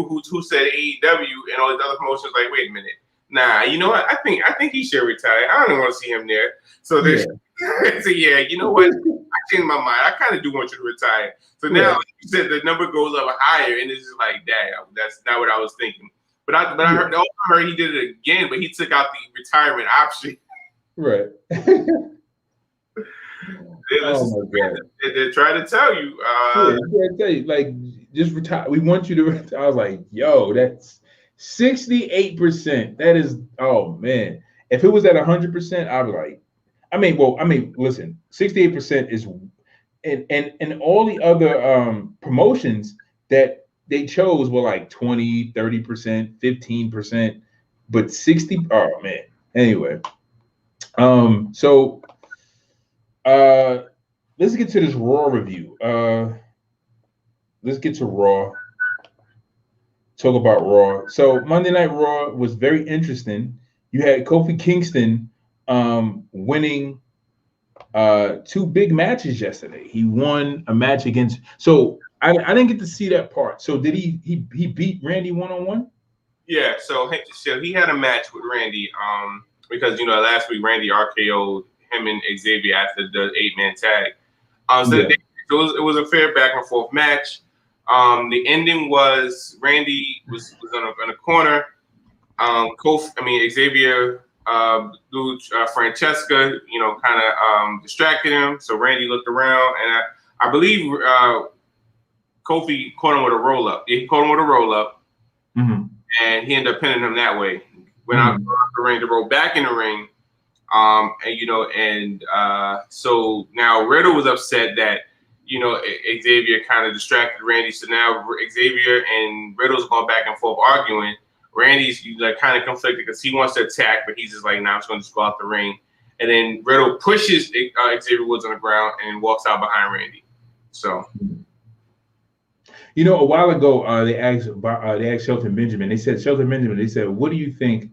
who said AEW and all these other promotions like, wait a minute, nah, you know what? I think he should retire. I don't want to see him there. So there's so yeah, you know what? I changed my mind. I kind of do want you to retire. So now, like you said, the number goes up higher, and it's just like, damn, that's not what I was thinking. But I heard he did it again, but he took out the retirement option. Right. They're trying to tell you. Like, just retire. We want you to retire. I was like, yo, that's 68%. That is, oh man. If it was at 100%, I'd be like, listen, 68% is, and all the other promotions that they chose were like 20, 30%, 15%, but 60. Oh man. Anyway, so let's get to this Raw review. Let's get to Raw. Talk about Raw. So Monday Night Raw was very interesting. You had Kofi Kingston winning two big matches yesterday. He won a match against. So I didn't get to see that part. So did he beat Randy one-on-one? Yeah. So he had a match with Randy. Because last week Randy RKO'd him and Xavier after the 8-man tag. It was a fair back and forth match. The ending was Randy was on a corner. Xavier Francesca, kind of distracted him. So Randy looked around, and I believe Kofi caught him with a roll up. Yeah, he caught him with a roll up, and he ended up pinning him that way. Went out the ring to roll back in the ring. So now Riddle was upset that, Xavier kind of distracted Randy. So now Xavier and Riddle's going back and forth arguing. Randy's like kind of conflicted because he wants to attack, but he's just like, nah, I'm just going to go out the ring. And then Riddle pushes Xavier Woods on the ground and walks out behind Randy. So, a while ago, they asked Shelton Benjamin. They said, what do you think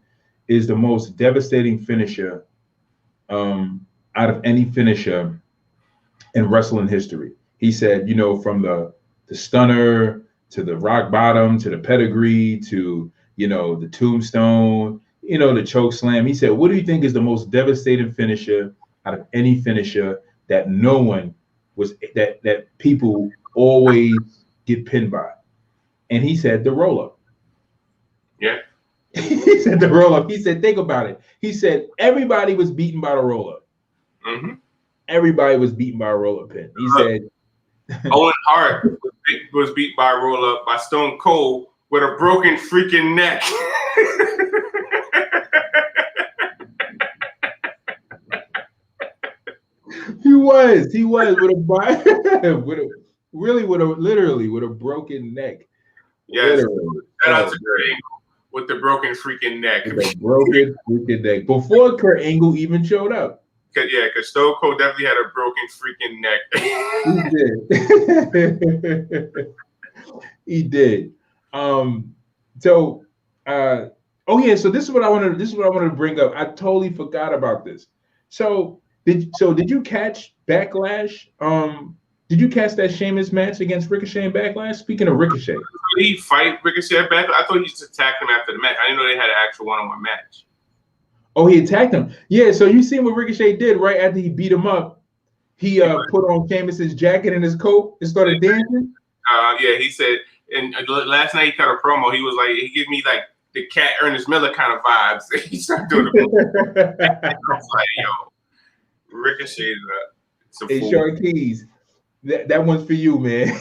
is the most devastating finisher out of any finisher in wrestling history? He said, from the stunner to the rock bottom to the pedigree to, the tombstone, the choke slam. He said, what do you think is the most devastating finisher out of any finisher that no one was, that people always get pinned by? And he said, the roll up. Yeah. He said the roll up. He said, think about it. He said everybody was beaten by the roll up. Everybody was beaten by a roll up pin. He said Owen Hart was beat by a roll up by Stone Cold with a broken freaking neck. He was literally with a broken neck. Yes. Shout out to Kurt Angle with the broken freaking neck. The broken freaking neck. Before Kurt Angle even showed up. Because Stone Cold definitely had a broken freaking neck. He did. So this is what I wanted to bring up. I totally forgot about this. So did you catch Backlash? Did you catch that Sheamus match against Ricochet in Backlash? Speaking of Ricochet. Did he fight Ricochet at Backlash? I thought he just attacked him after the match. I didn't know they had an actual one-on-one match. Oh, he attacked him. Yeah, so you seen what Ricochet did right after he beat him up. He put on Sheamus's jacket and his coat and started dancing. He said, and last night he cut a promo. He was like, he gave me like the Cat Ernest Miller kind of vibes. He started doing the I was like, yo, Ricochet is a hey, fool. Short Keys, that one's for you, man.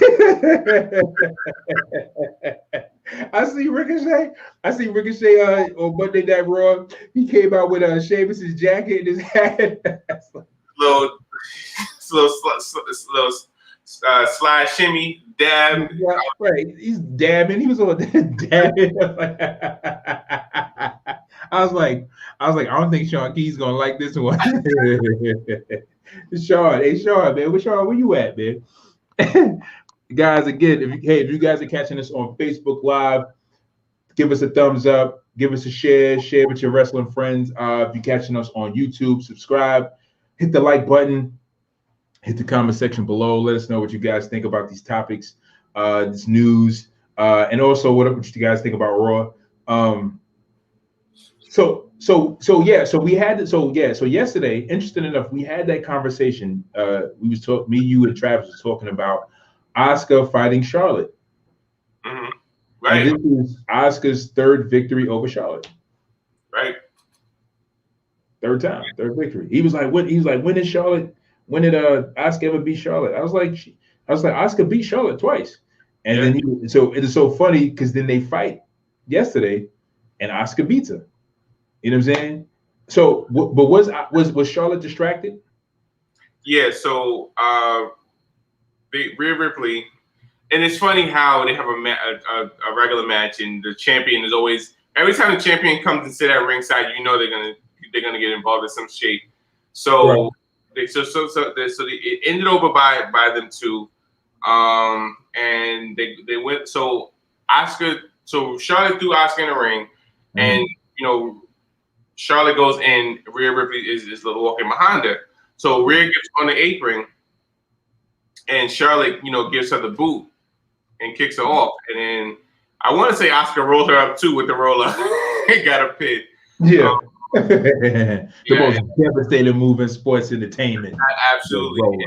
I see Ricochet on Monday Night Raw. He came out with Sheamus's jacket and his hat. little slide shimmy dab. Right, he's dabbing. He was on dabbing. I was like, I don't think Sean Key's gonna like this one. Sean, hey Sean, man, where you at, man? Guys, again, if you guys are catching us on Facebook Live, give us a thumbs up, give us a share with your wrestling friends. If you're catching us on YouTube, subscribe, hit the like button, hit the comment section below. Let us know what you guys think about these topics, this news, and also what you guys think about Raw. So yesterday, interesting enough, we had that conversation. Me, you, and Travis was talking about Asuka fighting Charlotte. Mm-hmm. Right. And this is Asuka's third victory over Charlotte. Right. Third victory. He was like, when did Asuka ever beat Charlotte? I was like, Asuka beat Charlotte twice. And then so it is so funny because then they fight yesterday and Asuka beats her. You know what I'm saying? So, but was Charlotte distracted? Yeah. So, Rhea Ripley, and it's funny how they have a regular match, and the champion is always, every time the champion comes and sit at ringside, you know they're gonna get involved in some shape. So, right. It ended over by them two, and they went. So Charlotte threw Asuka in the ring, and Charlotte goes in. Rhea Ripley is walking behind her. So Rhea gets on the apron, and Charlotte, gives her the boot and kicks her off. And then I want to say Asuka rolled her up too with the roller and got a pin. Yeah. The most devastating move in sports entertainment. Absolutely.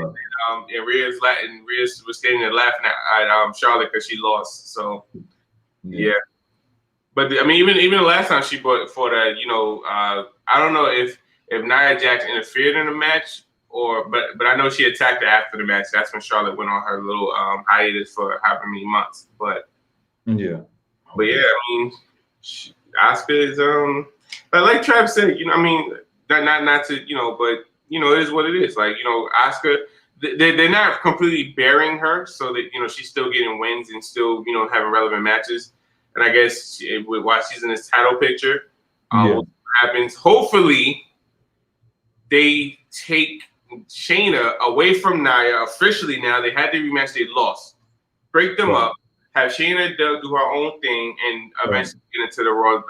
And Rhea was standing there laughing at Charlotte because she lost. So yeah. But I mean, even the last time she fought that, I don't know if Nia Jax interfered in the match but I know she attacked her after the match. That's when Charlotte went on her little hiatus for however many months. But I mean, Asuka is like Travis said, not to, but it is what it is. Like, Asuka, they're not completely burying her, so that she's still getting wins and still having relevant matches. And I guess while she's in this title picture, what happens? Hopefully, they take Shayna away from Nia officially. Now they had the rematch, they lost. Break them up. Have Shayna do her own thing and eventually get into the Raw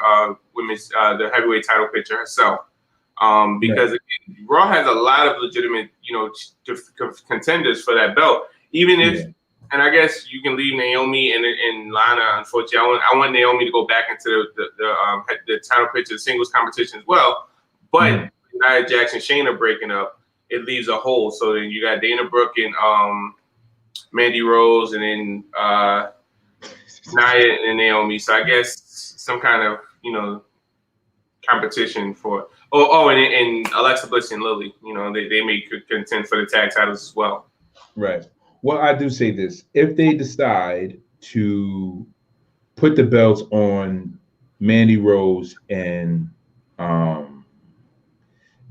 women's the heavyweight title picture herself. Because Raw has a lot of legitimate contenders for that belt. Even if, and I guess you can leave Naomi and Lana. Unfortunately, I want Naomi to go back into the title picture, singles competition as well. But Nia Jax and Shayna breaking up, it leaves a hole. So then you got Dana Brooke and Mandy Rose, and then Nia and Naomi. So I guess some kind of competition for and Alexa Bliss and Lily. They may contend for the tag titles as well. Right. Well, I do say this: if they decide to put the belts on Mandy Rose and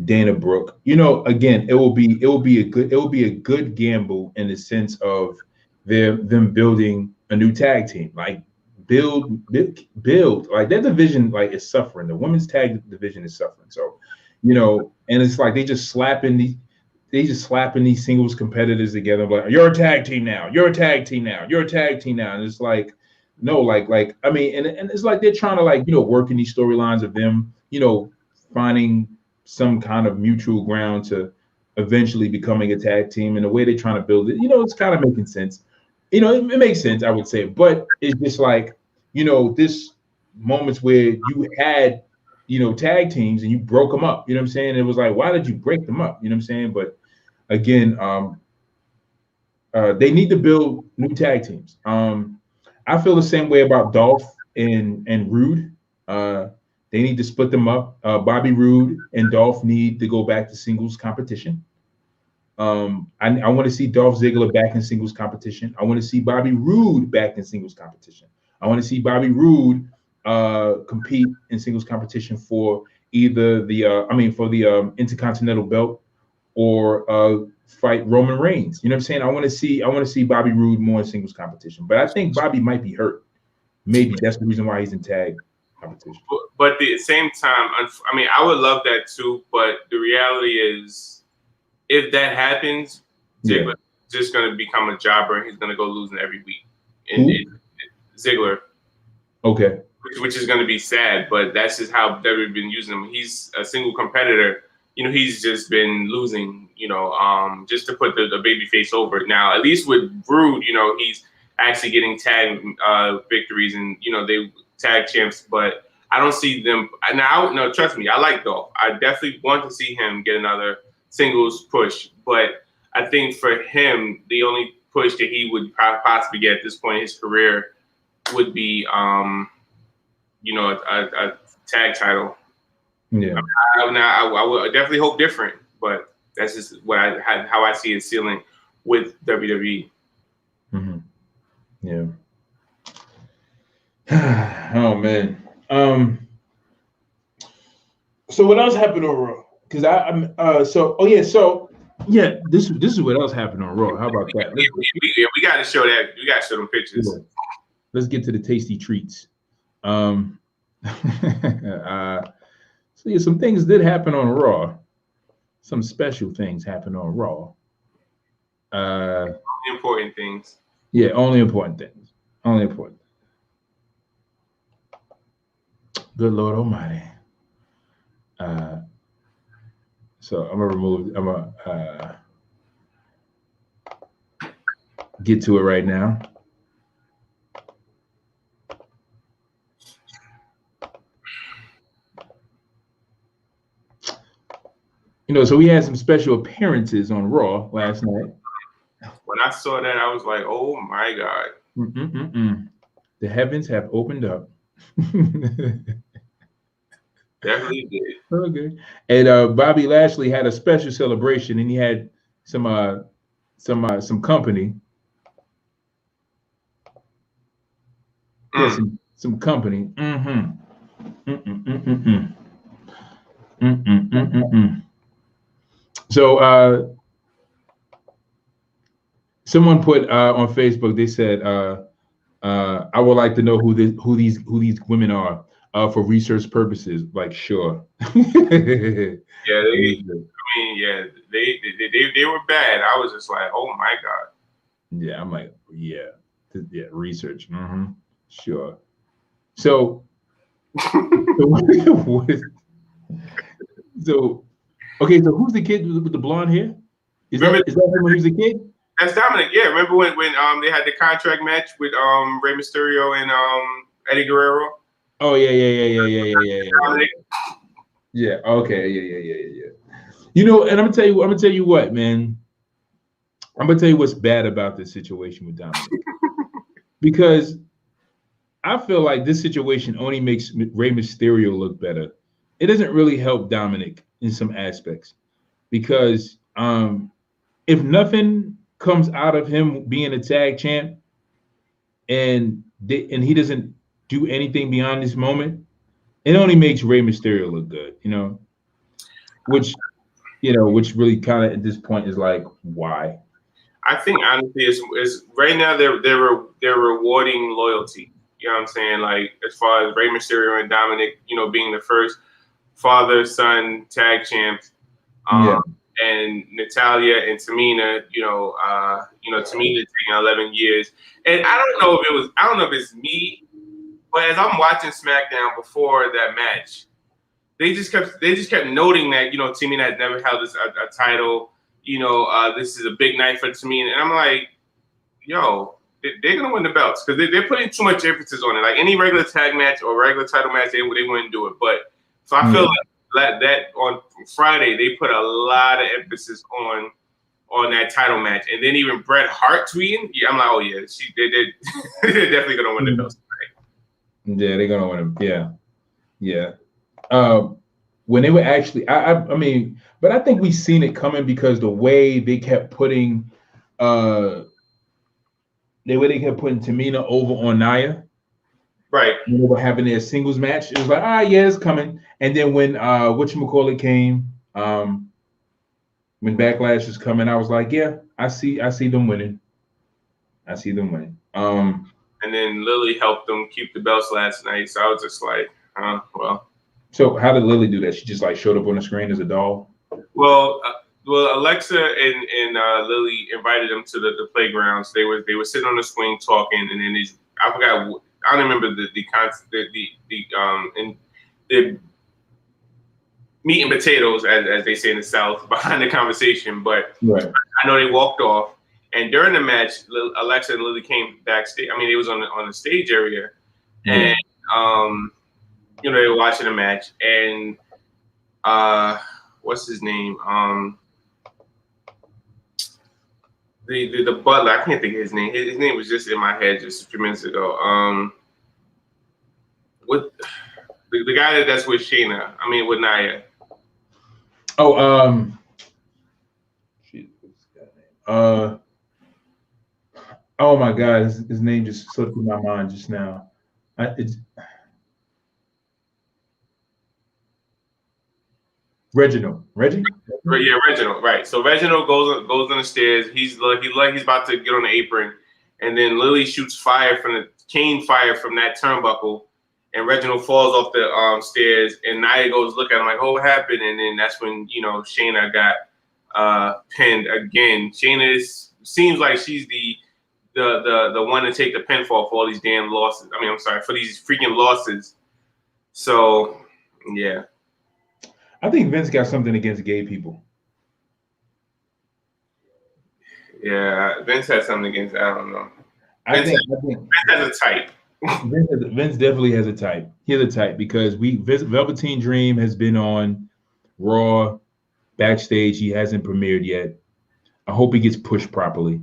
Dana Brooke, again, it will be a good gamble in the sense of them building a new tag team, like build like that division is suffering. The women's tag division is suffering. So, and it's like they just slapping these singles competitors together. Like, you're a tag team now. You're a tag team now. You're a tag team now. And it's like, no, I mean, and it's like they're trying to work in these storylines of them, finding some kind of mutual ground to eventually becoming a tag team. And the way they're trying to build it, it's kind of making sense. It makes sense, I would say, but it's just like, this moments where you had, tag teams and you broke them up. You know what I'm saying? It was like, why did you break them up? You know what I'm saying? But again, they need to build new tag teams. I feel the same way about Dolph and Rude. They need to split them up. Bobby Roode and Dolph need to go back to singles competition. I want to see Dolph Ziggler back in singles competition. I want to see Bobby Roode back in singles competition. I want to see Bobby Roode compete in singles competition for either the Intercontinental belt or fight Roman Reigns. You know what I'm saying? I want to see Bobby Roode more in singles competition. But I think Bobby might be hurt. Maybe that's the reason why he's in tag competition. But at the same time, I mean, I would love that too. But the reality is, if that happens, Ziggler's just going to become a jobber, and he's going to go losing every week. And Ziggler. Okay. Which is going to be sad, but that's just how they've been using him. He's a single competitor. You know, he's just been losing, you know, just to put the baby face over. Now, at least with Brood, you know, he's actually getting tag victories and, you know, they tag champs, but I don't see them. No, trust me, I like Dolph. I definitely want to see him get another singles push, but I think for him, the only push that he would possibly get at this point in his career would be, you know, a tag title. Yeah. I would definitely hope different, but that's just how I see it ceiling with WWE. Mm-hmm. Yeah. Oh man. So what else happened on Raw? Because this is what else happened on Raw. How about that? We got to show that. We got to show them pictures. Yeah. Let's get to the tasty treats. So yeah, some things did happen on Raw. Some special things happened on Raw. Only important things. Yeah, only important things. Only important. Good Lord Almighty. So I'm gonna get to it right now. You know, so we had some special appearances on Raw last night. When I saw that, I was like, "Oh my God!" The heavens have opened up. Definitely did. Okay. And Bobby Lashley had a special celebration, and he had some company. Yeah, some company. So someone put on Facebook, they said, I would like to know who these women are for research purposes. Like, sure. Yeah, they were bad. I was just like, oh my God. Yeah, I'm like, yeah, research. Sure. So, okay, so who's the kid with the blonde hair? Is that him when he was a kid? That's Dominic. Yeah, remember when they had the contract match with Rey Mysterio and Eddie Guerrero? Oh yeah. Yeah. Okay. Yeah. You know, and I'm gonna tell you what, man. I'm gonna tell you what's bad about this situation with Dominic, because I feel like this situation only makes Rey Mysterio look better. It doesn't really help Dominic in some aspects, because if nothing comes out of him being a tag champ, and he doesn't do anything beyond this moment, it only makes Rey Mysterio look good, you know. Which really kind of at this point is like, why? I think honestly, is right now they're rewarding loyalty. You know what I'm saying? Like, as far as Rey Mysterio and Dominic, you know, being the first father-son tag champs, and Natalya and Tamina, Tamina taking 11 years, and I don't know if it's me, but as I'm watching SmackDown before that match, they just kept noting that, you know, Tamina has never held a title. You know, this is a big night for Tamina, and I'm like, yo, they're gonna win the belts, because they're putting too much emphasis on it. Like, any regular tag match or regular title match, they wouldn't do it. But so I feel like that on Friday they put a lot of emphasis on that title match, and then even Bret Hart tweeting. Yeah, I'm like, oh yeah, they're definitely gonna win the belts tonight. Yeah, they're gonna win them. Yeah. When they were actually, I mean, but I think we've seen it coming, because the way they kept putting Tamina over on Nia, right? When they were having their singles match, it was like, yeah, it's coming. And then when whatchamacallit came, when Backlash was coming, I was like, yeah, I see them winning. I see them winning. And then Lily helped them keep the belts last night, so I was just like, well. So how did Lily do that? She just like showed up on the screen as a doll? Well, Alexa and Lily invited them to the playgrounds. They were sitting on the swing talking, and then I forgot. I don't remember the meat and potatoes, as they say in the South, behind the conversation. But right. I know they walked off, and during the match, Alexa and Lily came backstage. I mean, it was on the stage area, and they were watching the match, and what's his name? The butler. I can't think of his name. His name was just in my head just a few minutes ago. What the guy that's with Shayna? I mean, with Nia. Oh, oh my God, his name just slipped through my mind just now. Reginald. Reggie? Yeah, Reginald. Right. So Reginald goes on the stairs. He's about to get on the apron, and then Lily shoots fire from that turnbuckle, and Reginald falls off the stairs, and Nia goes look at him like, "Oh, what happened?" And then that's when Shayna got pinned again. Shayna seems like she's the one to take the pinfall for all these damn losses. I mean, I'm sorry, for these freaking losses. So yeah. I think Vince got something against gay people. Yeah, Vince has something against. I don't know. I think Vince has a type. Vince definitely has a type. He has a type because Velveteen Dream has been on Raw backstage. He hasn't premiered yet. I hope he gets pushed properly.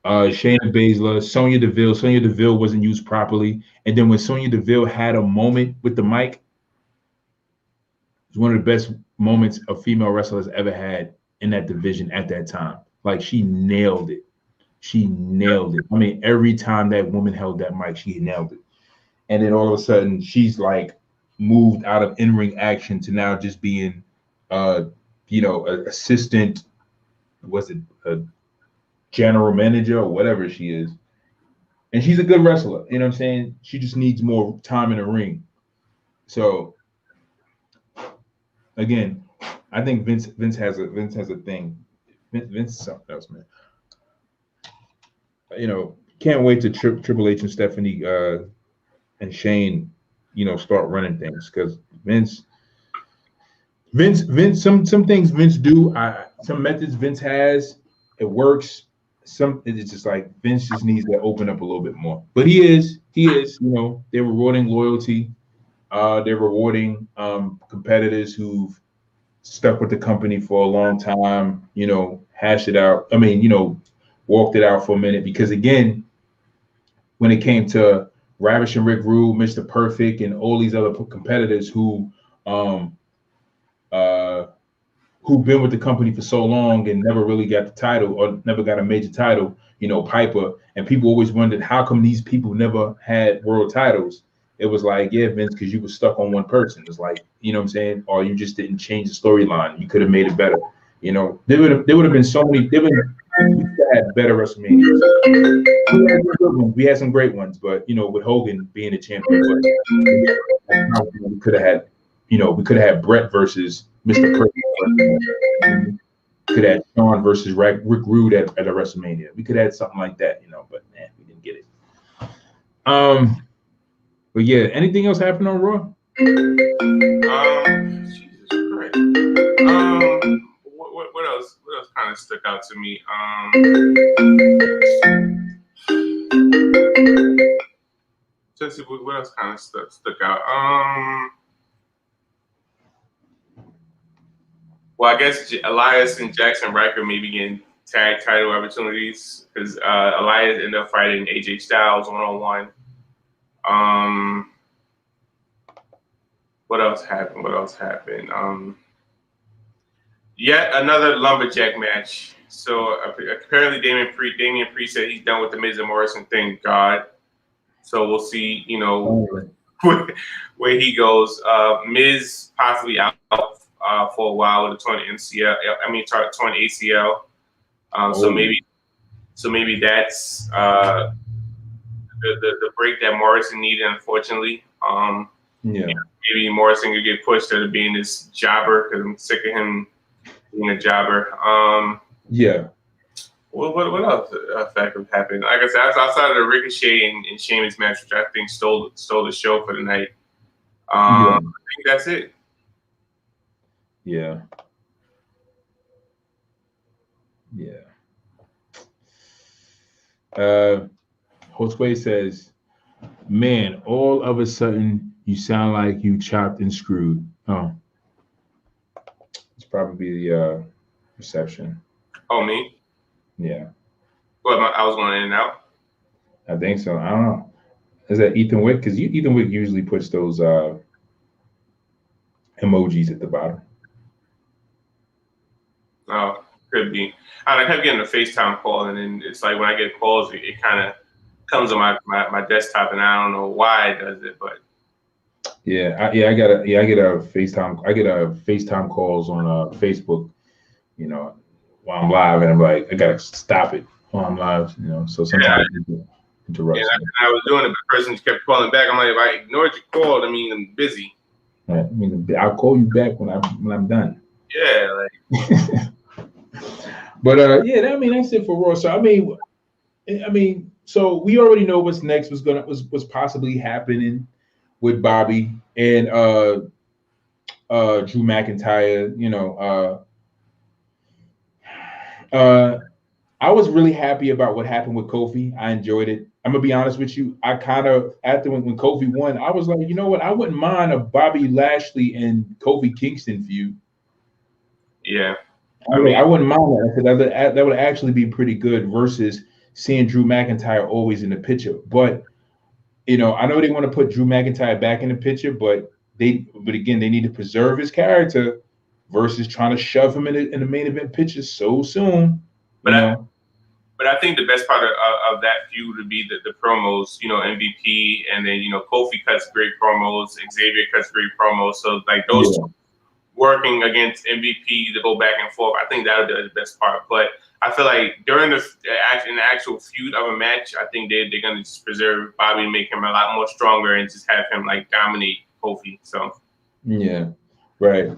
Shayna Baszler, Sonya Deville. Sonya Deville wasn't used properly, and then when Sonya Deville had a moment with the mic, it's one of the best moments a female wrestler has ever had in that division at that time. Like, she nailed it. She nailed it. I mean, every time that woman held that mic, she nailed it. And then all of a sudden, she's like moved out of in-ring action to now just being, an assistant. Was it a general manager or whatever she is? And she's a good wrestler. You know what I'm saying? She just needs more time in the ring. So again, I think Vince has a thing. Vince is something else, man. Can't wait to Triple H and Stephanie and Shane, start running things, because Vince, some things Vince do, some methods Vince has, it works. It's just like Vince just needs to open up a little bit more. But he is, they're rewarding loyalty. They're rewarding competitors who've stuck with the company for a long time, hashed it out. I mean, walked it out for a minute, because again, when it came to Ravishing Rick Rude, Mr. Perfect, and all these other competitors who've been with the company for so long and never really got the title or never got a major title, Piper, and people always wondered how come these people never had world titles. It was like, yeah, Vince, because you were stuck on one person. It's like, you know what I'm saying? Or you just didn't change the storyline. You could have made it better. There would have been so many. We had better WrestleManias. We had some great ones, but with Hogan being the champion, we could have had Brett versus Mr. Perfect. Could have had Shawn versus Rick Rude at a WrestleMania. We could have had something like that, but man, we didn't get it. But yeah, anything else happened on Raw? Jesus Christ. What else? What else kind of stuck out to me? Just what else kind of stuck out? Well, I guess Elias and Jackson Riker may be getting tag title opportunities, because Elias ended up fighting AJ Styles one-on-one. What else happened? Yet another lumberjack match. So apparently Damian Priest said he's done with the Miz and Morrison thing. God. So we'll see, where he goes. Miz possibly out for a while with a torn MCL. I mean, torn ACL. So maybe that's the break that Morrison needed, unfortunately. Yeah. Maybe Morrison could get pushed to being this jobber because I'm sick of him being a jobber. Yeah. What else that could happen? Like I said, outside of the Ricochet and Sheamus match, which I think stole the show for the night. I think that's it. Yeah. Yeah. Josue says, man, all of a sudden you sound like you chopped and screwed. Oh, it's probably the reception. Oh, me? Yeah. What, I was going in and out? I think so. I don't know. Is that Ethan Wick? Because Ethan Wick usually puts those emojis at the bottom. Oh, could be. I kept getting a FaceTime call, and then it's like when I get calls, it kind of comes on my desktop, and I don't know why it does it, but I get a FaceTime. I get a FaceTime calls on Facebook, while I'm live, and I'm like, I gotta stop it while I'm live, So sometimes it interrupts. Yeah, I was doing it, but the person just kept calling back. I'm like, if I ignored your call, I mean, I'm busy. Right. I mean, I'll call you back when I'm done. Yeah, like. But that's it for Raw. So I mean, so we already know what's next was possibly happening with Bobby and Drew McIntyre. I was really happy about what happened with Kofi. I enjoyed it. I'm gonna be honest with you. I kind of after when Kofi won, I was like, you know what? I wouldn't mind a Bobby Lashley and Kofi Kingston feud. Yeah. I wouldn't mind that because that would actually be pretty good versus seeing Drew McIntyre always in the picture. But I know they want to put Drew McIntyre back in the picture, but again, they need to preserve his character versus trying to shove him in the main event picture so soon. But I think the best part of that feud would be the promos. MVP, and then Kofi cuts great promos, Xavier cuts great promos. So like those. Yeah. Working against MVP to go back and forth, I think that would be the best part. But I feel like during the actual feud of a match, I think they're going to just preserve Bobby and make him a lot more stronger and just have him like dominate Kofi. So yeah, right.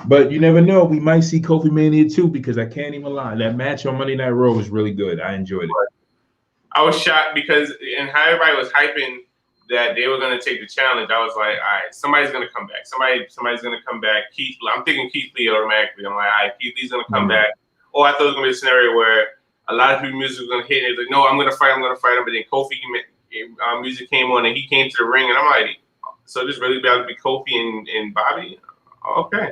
But you never know. We might see Kofi Mania too, because I can't even lie. That match on Monday Night Raw was really good. I enjoyed it. I was shocked because and how everybody was hyping that they were going to take the challenge. I was like, all right, somebody's going to come back. Somebody's going to come back. I'm thinking Keith Lee automatically. I'm like, all right, Keith Lee's going to come back. Or I thought it was going to be a scenario where a lot of people music was going to hit. And it's like, no, I'm going to fight him. But then Kofi music came on and he came to the ring. And I'm like, so this really about to be Kofi and Bobby? Okay.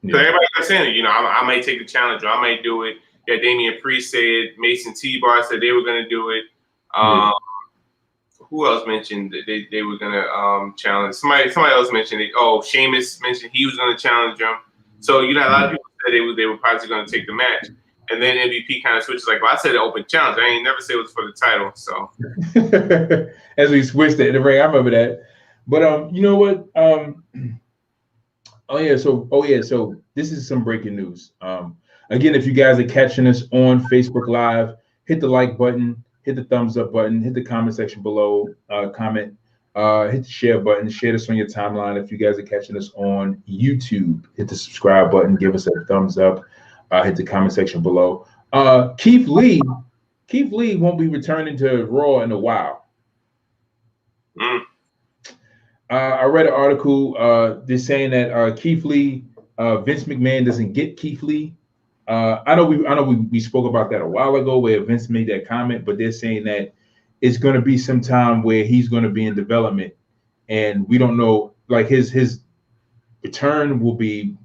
Yeah. So everybody was saying it. I might take the challenge or I might do it. Yeah, Damian Priest said, Mason T-Bar said they were going to do it. Who else mentioned that they were gonna challenge? Somebody else mentioned it. Oh, Sheamus mentioned he was gonna challenge him. So a lot of people said they were probably gonna take the match. And then MVP kind of switches like, well, I said an open challenge. I ain't never said it was for the title. So as we switched it in the ring, I remember that. But you know what? So this is some breaking news. Again, if you guys are catching us on Facebook Live, hit the like button. Hit the thumbs up button, hit the comment section below, comment, hit the share button, share this on your timeline. If you guys are catching us on YouTube, hit the subscribe button, give us a thumbs up, hit the comment section below. Keith Lee won't be returning to Raw in a while. I read an article they're saying that Keith Lee, Vince McMahon doesn't get Keith Lee. I know we spoke about that a while ago where Vince made that comment, but they're saying that it's going to be some time where he's going to be in development, and we don't know. Like his return will be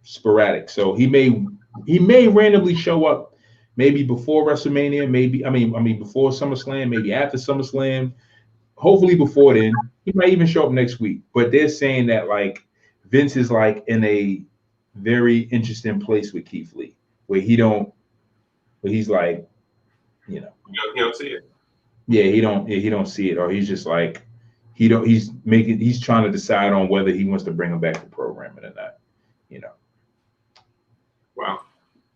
sporadic. So he may randomly show up, maybe before WrestleMania, maybe before SummerSlam, maybe after SummerSlam. Hopefully before then. He might even show up next week. But they're saying that like Vince is like in a very interesting place with Keith Lee, where he's like, you don't see it. Yeah, he don't see it, or he's just like he's trying to decide on whether he wants to bring him back to programming or not. Wow.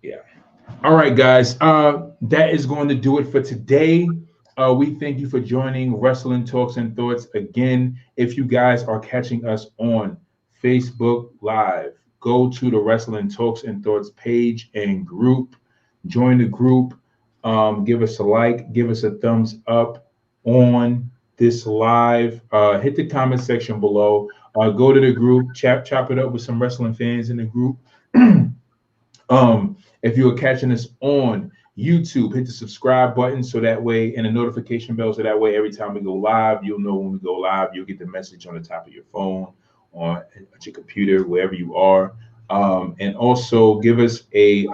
Yeah. All right, guys. That is going to do it for today. We thank you for joining Wrestling Talks and Thoughts again. If you guys are catching us on Facebook Live, go to the Wrestling Talks and Thoughts page and group. Join the group. Give us a like. Give us a thumbs up on this live. Hit the comment section below. Go to the group. Chop it up with some wrestling fans in the group. If you are catching us on YouTube, hit the subscribe button so that way, and the notification bell so that way every time we go live, you'll know when we go live. You'll get the message on the top of your phone or at your computer, wherever you are. And also give us a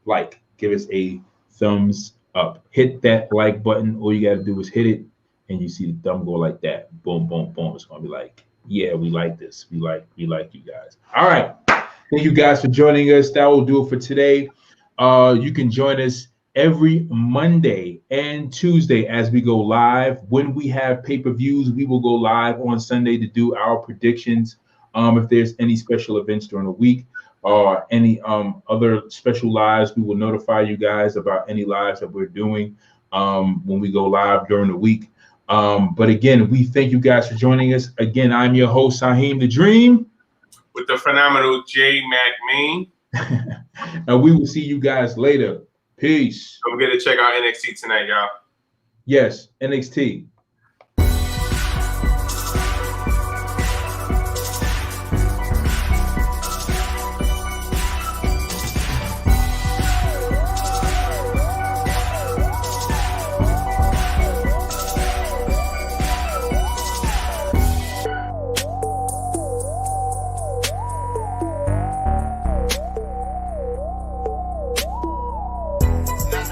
like, give us a thumbs up. Hit that like button. All you got to do is hit it, and you see the thumb go like that. Boom, boom, boom. It's gonna be like, yeah, we like this. We like you guys. All right. Thank you guys for joining us. That will do it for today. You can join us every Monday and Tuesday as we go live. When we have pay-per-views, we will go live on Sunday to do our predictions. If there's any special events during the week or any other special lives, we will notify you guys about any lives that we're doing when we go live during the week. But again, we thank you guys for joining us. Again, I'm your host, Saheem the Dream. With the phenomenal J Mac Main. And we will see you guys later. Peace. Don't forget to check out NXT tonight, y'all. Yes, NXT.